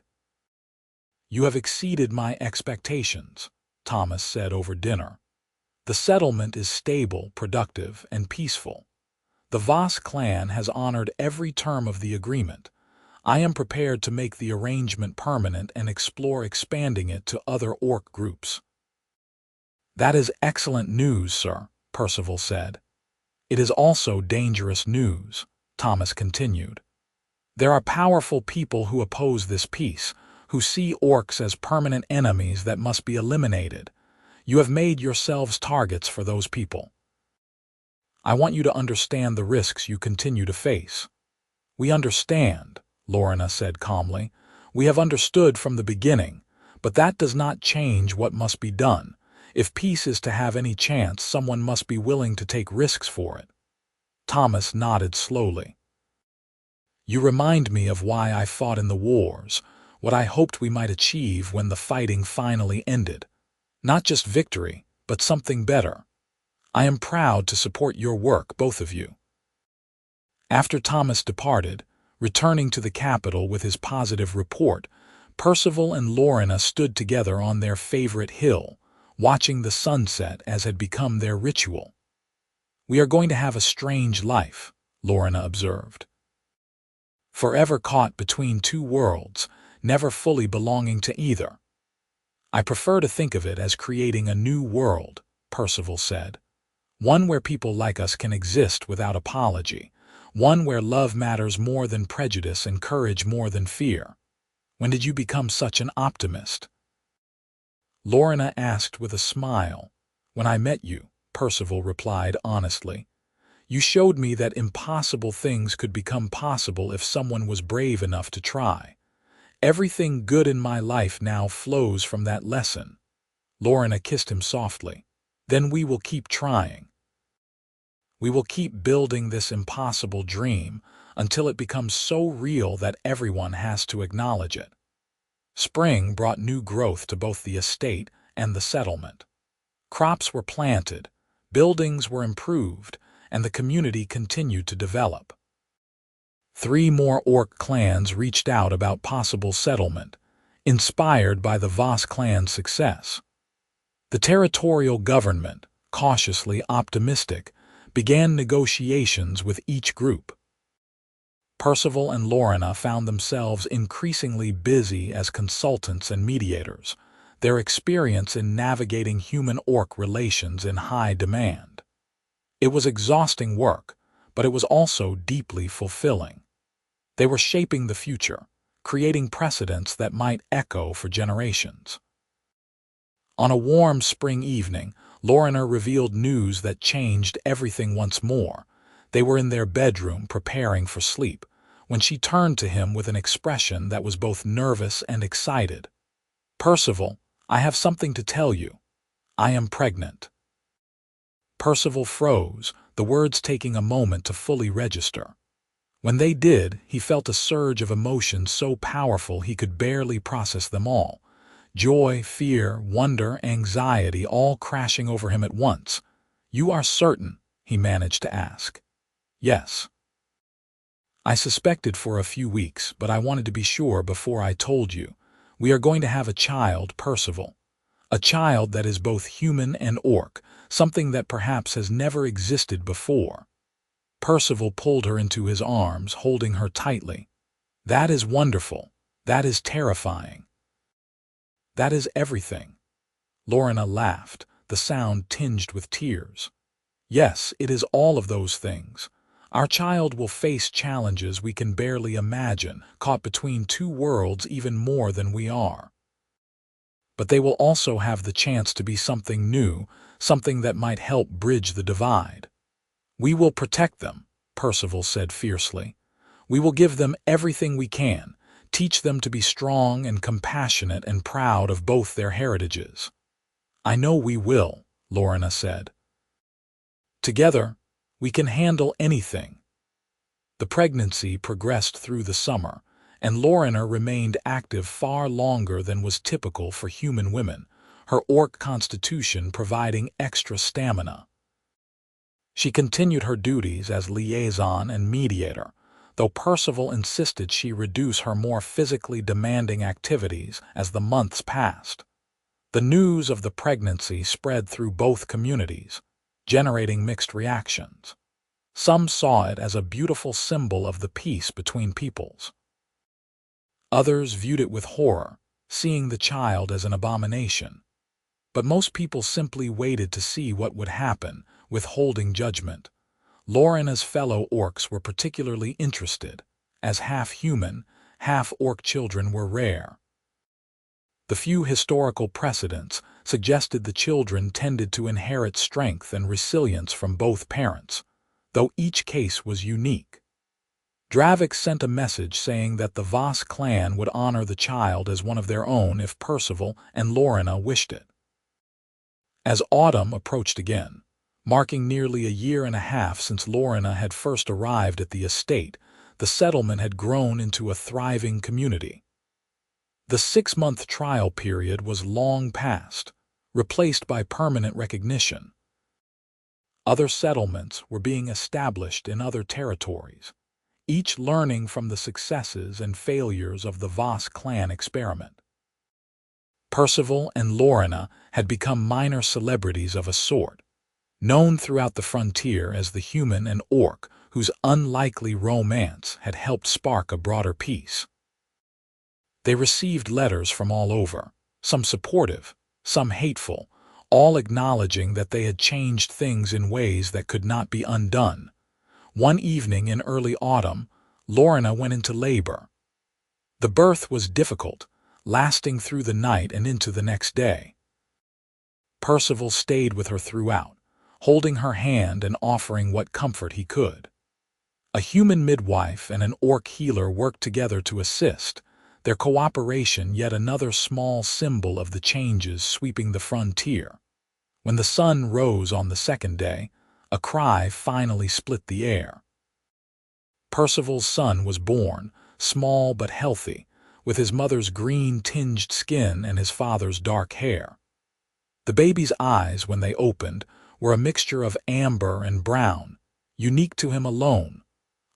"You have exceeded my expectations," Thomas said over dinner. "The settlement is stable, productive, and peaceful. The Voss clan has honored every term of the agreement. I am prepared to make the arrangement permanent and explore expanding it to other orc groups." "That is excellent news, sir," Percival said. "It is also dangerous news," Thomas continued. "There are powerful people who oppose this peace, who see orcs as permanent enemies that must be eliminated. You have made yourselves targets for those people. I want you to understand the risks you continue to face." "We understand," Lorenna said calmly. "We have understood from the beginning, but that does not change what must be done. If peace is to have any chance, someone must be willing to take risks for it." Thomas nodded slowly. "You remind me of why I fought in the wars, what I hoped we might achieve when the fighting finally ended. Not just victory, but something better. I am proud to support your work, both of you." After Thomas departed, returning to the capital with his positive report, Percival and Lorenna stood together on their favorite hill, watching the sunset as had become their ritual. "We are going to have a strange life," Lorenna observed. "Forever caught between two worlds, never fully belonging to either." "I prefer to think of it as creating a new world," Percival said. "One where people like us can exist without apology. One where love matters more than prejudice and courage more than fear. When did you become such an optimist?" Lorenna asked with a smile. "When I met you," Percival replied honestly. "You showed me that impossible things could become possible if someone was brave enough to try. Everything good in my life now flows from that lesson." Lorenna kissed him softly. "Then we will keep trying. We will keep building this impossible dream until it becomes so real that everyone has to acknowledge it." Spring brought new growth to both the estate and the settlement. Crops were planted, buildings were improved, and the community continued to develop. 3 more orc clans reached out about possible settlement, inspired by the Voss clan's success. The territorial government, cautiously optimistic, began negotiations with each group. Percival and Lorenna found themselves increasingly busy as consultants and mediators, their experience in navigating human-orc relations in high demand. It was exhausting work, but it was also deeply fulfilling. They were shaping the future, creating precedents that might echo for generations. On a warm spring evening, Lorenna revealed news that changed everything once more. They were in their bedroom preparing for sleep, when she turned to him with an expression that was both nervous and excited. "Percival, I have something to tell you. I am pregnant." Percival froze, the words taking a moment to fully register. When they did, he felt a surge of emotion so powerful he could barely process them all. Joy, fear, wonder, anxiety all crashing over him at once. "You are certain?" he managed to ask. "Yes. I suspected for a few weeks, but I wanted to be sure before I told you. We are going to have a child, Percival. A child that is both human and orc, something that perhaps has never existed before." Percival pulled her into his arms, holding her tightly. "That is wonderful. That is terrifying. That is everything." Lorenna laughed, the sound tinged with tears. "Yes, it is all of those things. Our child will face challenges we can barely imagine, caught between two worlds even more than we are. But they will also have the chance to be something new, something that might help bridge the divide." "We will protect them," Percival said fiercely. "We will give them everything we can, teach them to be strong and compassionate and proud of both their heritages." "I know we will," Lorenna said. "Together, we can handle anything." The pregnancy progressed through the summer, and Lorenna remained active far longer than was typical for human women, her orc constitution providing extra stamina. She continued her duties as liaison and mediator, though Percival insisted she reduce her more physically demanding activities as the months passed. The news of the pregnancy spread through both communities, generating mixed reactions. Some saw it as a beautiful symbol of the peace between peoples. Others viewed it with horror, seeing the child as an abomination. But most people simply waited to see what would happen, withholding judgment. Lorenna's fellow orcs were particularly interested, as half-human, half-orc children were rare. The few historical precedents suggested the children tended to inherit strength and resilience from both parents, though each case was unique. Dravik sent a message saying that the Voss clan would honor the child as one of their own if Percival and Lorenna wished it. As autumn approached again, marking nearly a year and a half since Lorenna had first arrived at the estate, the settlement had grown into a thriving community. The 6-month trial period was long past, replaced by permanent recognition. Other settlements were being established in other territories, each learning from the successes and failures of the Voss clan experiment. Percival and Lorenna had become minor celebrities of a sort, known throughout the frontier as the human and orc whose unlikely romance had helped spark a broader peace. They received letters from all over, some supportive, some hateful, all acknowledging that they had changed things in ways that could not be undone. One evening in early autumn, Lorenna went into labor. The birth was difficult, lasting through the night and into the next day. Percival stayed with her throughout, holding her hand and offering what comfort he could. A human midwife and an orc healer worked together to assist, their cooperation yet another small symbol of the changes sweeping the frontier. When the sun rose on the second day, a cry finally split the air. Percival's son was born, small but healthy, with his mother's green-tinged skin and his father's dark hair. The baby's eyes, when they opened, were a mixture of amber and brown, unique to him alone.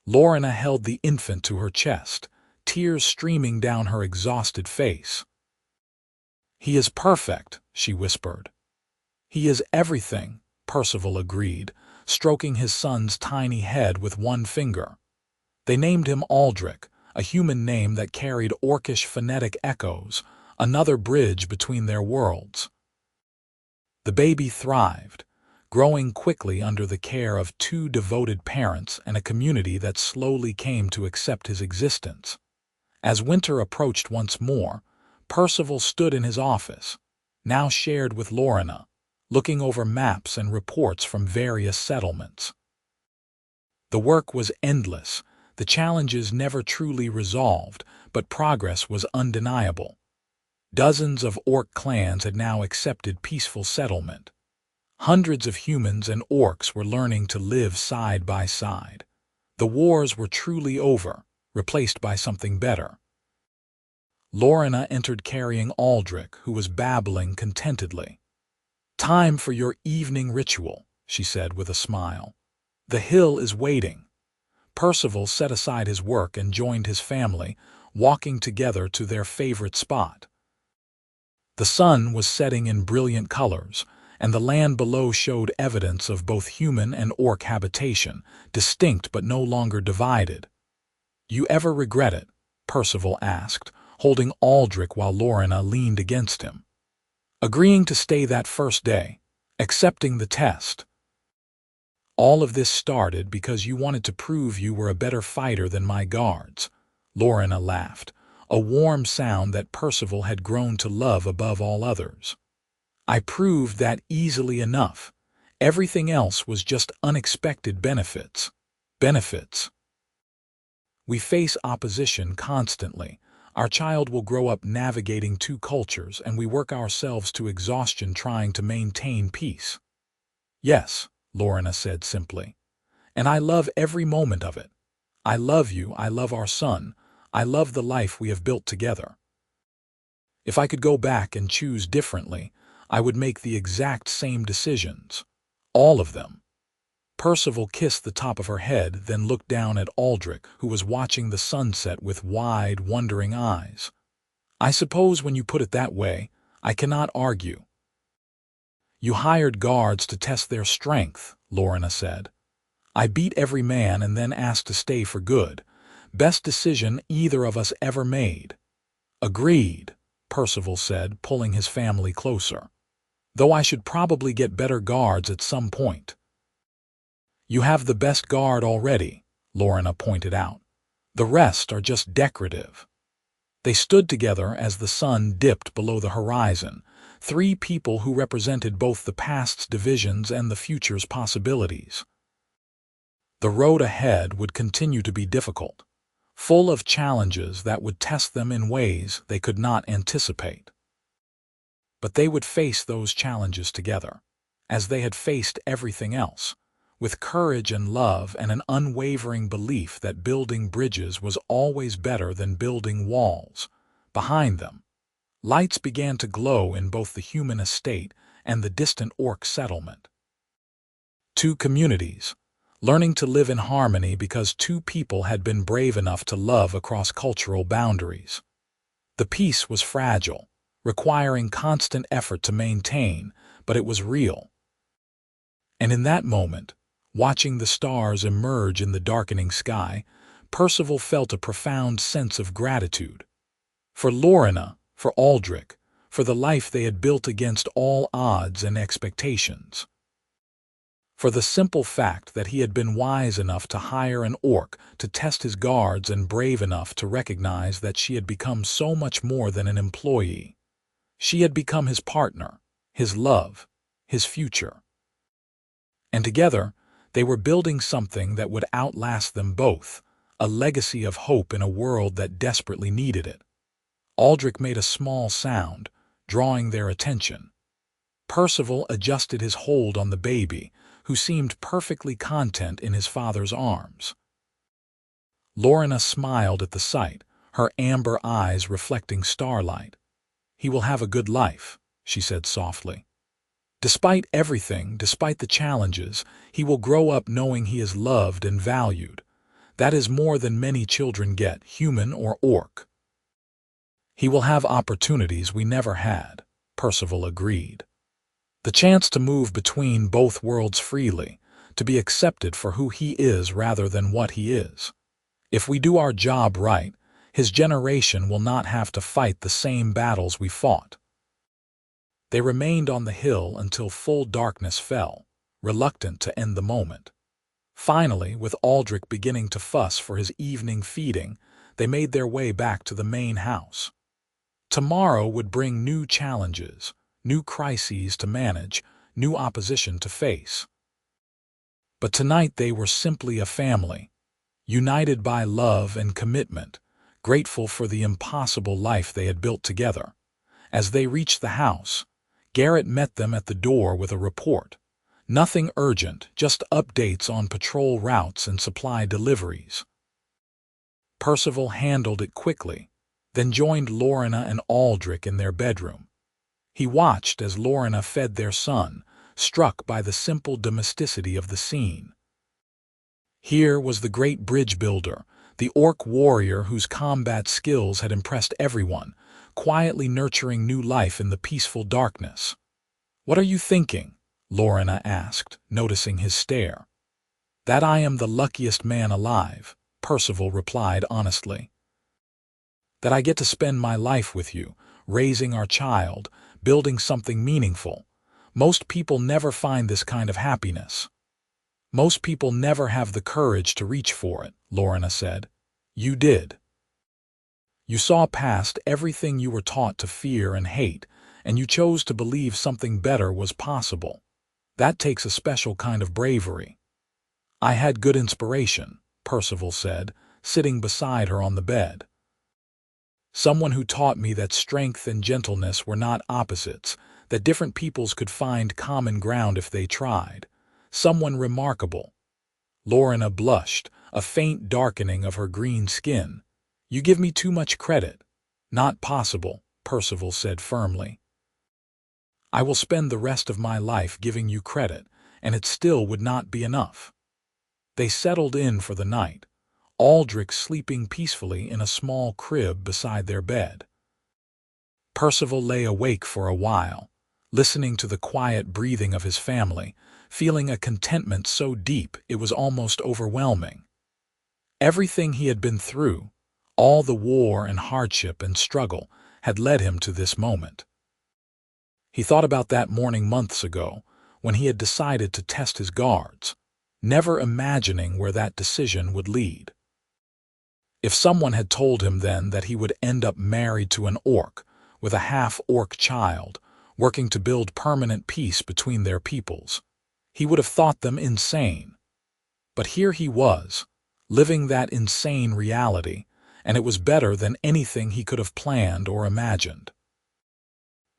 Lorenna held the infant to her chest, tears streaming down her exhausted face. "He is perfect," she whispered. "He is everything," Percival agreed, stroking his son's tiny head with one finger. They named him Aldrich, a human name that carried orcish phonetic echoes, another bridge between their worlds. The baby thrived, growing quickly under the care of 2 devoted parents and a community that slowly came to accept his existence. As winter approached once more, Percival stood in his office, now shared with Lorenna, looking over maps and reports from various settlements. The work was endless, the challenges never truly resolved, but progress was undeniable. Dozens of orc clans had now accepted peaceful settlement. Hundreds of humans and orcs were learning to live side by side. The wars were truly over, replaced by something better. Lorenna entered carrying Aldrich, who was babbling contentedly. "Time for your evening ritual," she said with a smile. "The hill is waiting." Percival set aside his work and joined his family, walking together to their favorite spot. The sun was setting in brilliant colors, and the land below showed evidence of both human and orc habitation, distinct but no longer divided. "You ever regret it?" Percival asked, holding Aldrich while Lorenna leaned against him. "Agreeing to stay that first day, accepting the test. All of this started because you wanted to prove you were a better fighter than my guards." Lorenna laughed, a warm sound that Percival had grown to love above all others. "I proved that easily enough. Everything else was just unexpected benefits. We face opposition constantly. Our child will grow up navigating 2 cultures, and we work ourselves to exhaustion trying to maintain peace." "Yes," Lorenna said simply. "And I love every moment of it. I love you, I love our son, I love the life we have built together. If I could go back and choose differently, I would make the exact same decisions. All of them." Percival kissed the top of her head, then looked down at Aldrich, who was watching the sunset with wide, wondering eyes. "I suppose when you put it that way, I cannot argue." "You hired guards to test their strength," Lorenna said. "I beat every man and then asked to stay for good. Best decision either of us ever made." "Agreed," Percival said, pulling his family closer. "Though I should probably get better guards at some point." "You have the best guard already," Lorenna pointed out. "The rest are just decorative." They stood together as the sun dipped below the horizon, 3 people who represented both the past's divisions and the future's possibilities. The road ahead would continue to be difficult, full of challenges that would test them in ways they could not anticipate. But they would face those challenges together, as they had faced everything else, with courage and love and an unwavering belief that building bridges was always better than building walls. Behind them, Lights began to glow in both the human estate and the distant orc settlement. Two communities, learning to live in harmony because two people had been brave enough to love across cultural boundaries. The peace was fragile, requiring constant effort to maintain, but it was real. And in that moment, watching the stars emerge in the darkening sky, Percival felt a profound sense of gratitude. For Lorenna, for Aldrich, for the life they had built against all odds and expectations. For the simple fact that he had been wise enough to hire an orc to test his guards and brave enough to recognize that she had become so much more than an employee. She had become his partner, his love, his future. And together, they were building something that would outlast them both, a legacy of hope in a world that desperately needed it. Aldrich made a small sound, drawing their attention. Percival adjusted his hold on the baby, who seemed perfectly content in his father's arms. Lorenna smiled at the sight, her amber eyes reflecting starlight. "He will have a good life," she said softly. "Despite everything, despite the challenges, he will grow up knowing he is loved and valued. That is more than many children get, human or orc." "He will have opportunities we never had," Percival agreed. "The chance to move between both worlds freely, to be accepted for who he is rather than what he is. If we do our job right, his generation will not have to fight the same battles we fought." They remained on the hill until full darkness fell, reluctant to end the moment. Finally, with Aldrich beginning to fuss for his evening feeding, they made their way back to the main house. Tomorrow would bring new challenges, new crises to manage, new opposition to face. But tonight they were simply a family, united by love and commitment, grateful for the impossible life they had built together. As they reached the house, Garrett met them at the door with a report. Nothing urgent, just updates on patrol routes and supply deliveries. Percival handled it quickly, then joined Lorenna and Aldrich in their bedroom. He watched as Lorenna fed their son, struck by the simple domesticity of the scene. Here was the great bridge builder, the orc warrior whose combat skills had impressed everyone, quietly nurturing new life in the peaceful darkness. "What are you thinking?" Lorenna asked, noticing his stare. "That I am the luckiest man alive," Percival replied honestly. "That I get to spend my life with you, raising our child, building something meaningful. Most people never find this kind of happiness." "Most people never have the courage to reach for it," Lorenna said. "You did. You saw past everything you were taught to fear and hate, and you chose to believe something better was possible. That takes a special kind of bravery." "I had good inspiration," Percival said, sitting beside her on the bed. "Someone who taught me that strength and gentleness were not opposites, that different peoples could find common ground if they tried. Someone remarkable." Lorenna blushed, a faint darkening of her green skin. "You give me too much credit." "Not possible," Percival said firmly. "I will spend the rest of my life giving you credit, and it still would not be enough." They settled in for the night, Aldrich sleeping peacefully in a small crib beside their bed. Percival lay awake for a while, listening to the quiet breathing of his family, feeling a contentment so deep it was almost overwhelming. Everything he had been through, all the war and hardship and struggle, had led him to this moment. He thought about that morning months ago, when he had decided to test his guards, never imagining where that decision would lead. If someone had told him then that he would end up married to an orc, with a half-orc child, working to build permanent peace between their peoples, he would have thought them insane. But here he was, living that insane reality, and it was better than anything he could have planned or imagined.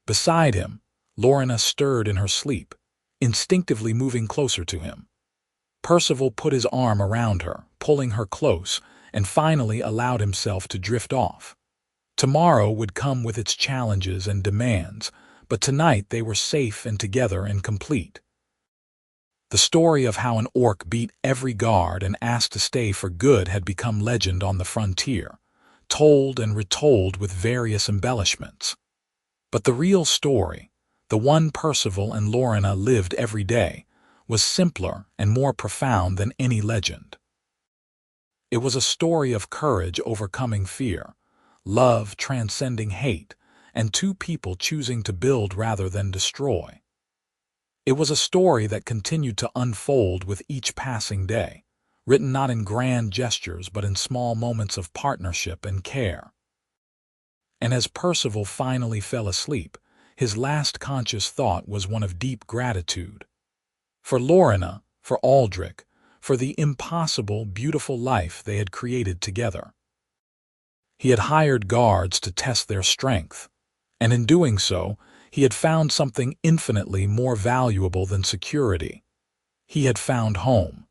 Beside him, Lorenna stirred in her sleep, instinctively moving closer to him. Percival put his arm around her, pulling her close, and finally allowed himself to drift off. Tomorrow would come with its challenges and demands, but tonight they were safe and together and complete. The story of how an orc beat every guard and asked to stay for good had become legend on the frontier, told and retold with various embellishments. But the real story, the one Percival and Lorenna lived every day, was simpler and more profound than any legend. It was a story of courage overcoming fear, love transcending hate, and two people choosing to build rather than destroy. It was a story that continued to unfold with each passing day, written not in grand gestures but in small moments of partnership and care. And as Percival finally fell asleep, his last conscious thought was one of deep gratitude. For Lorenna, for Aldrich, for the impossible, beautiful life they had created together. He had hired guards to test their strength, and in doing so, he had found something infinitely more valuable than security. He had found home.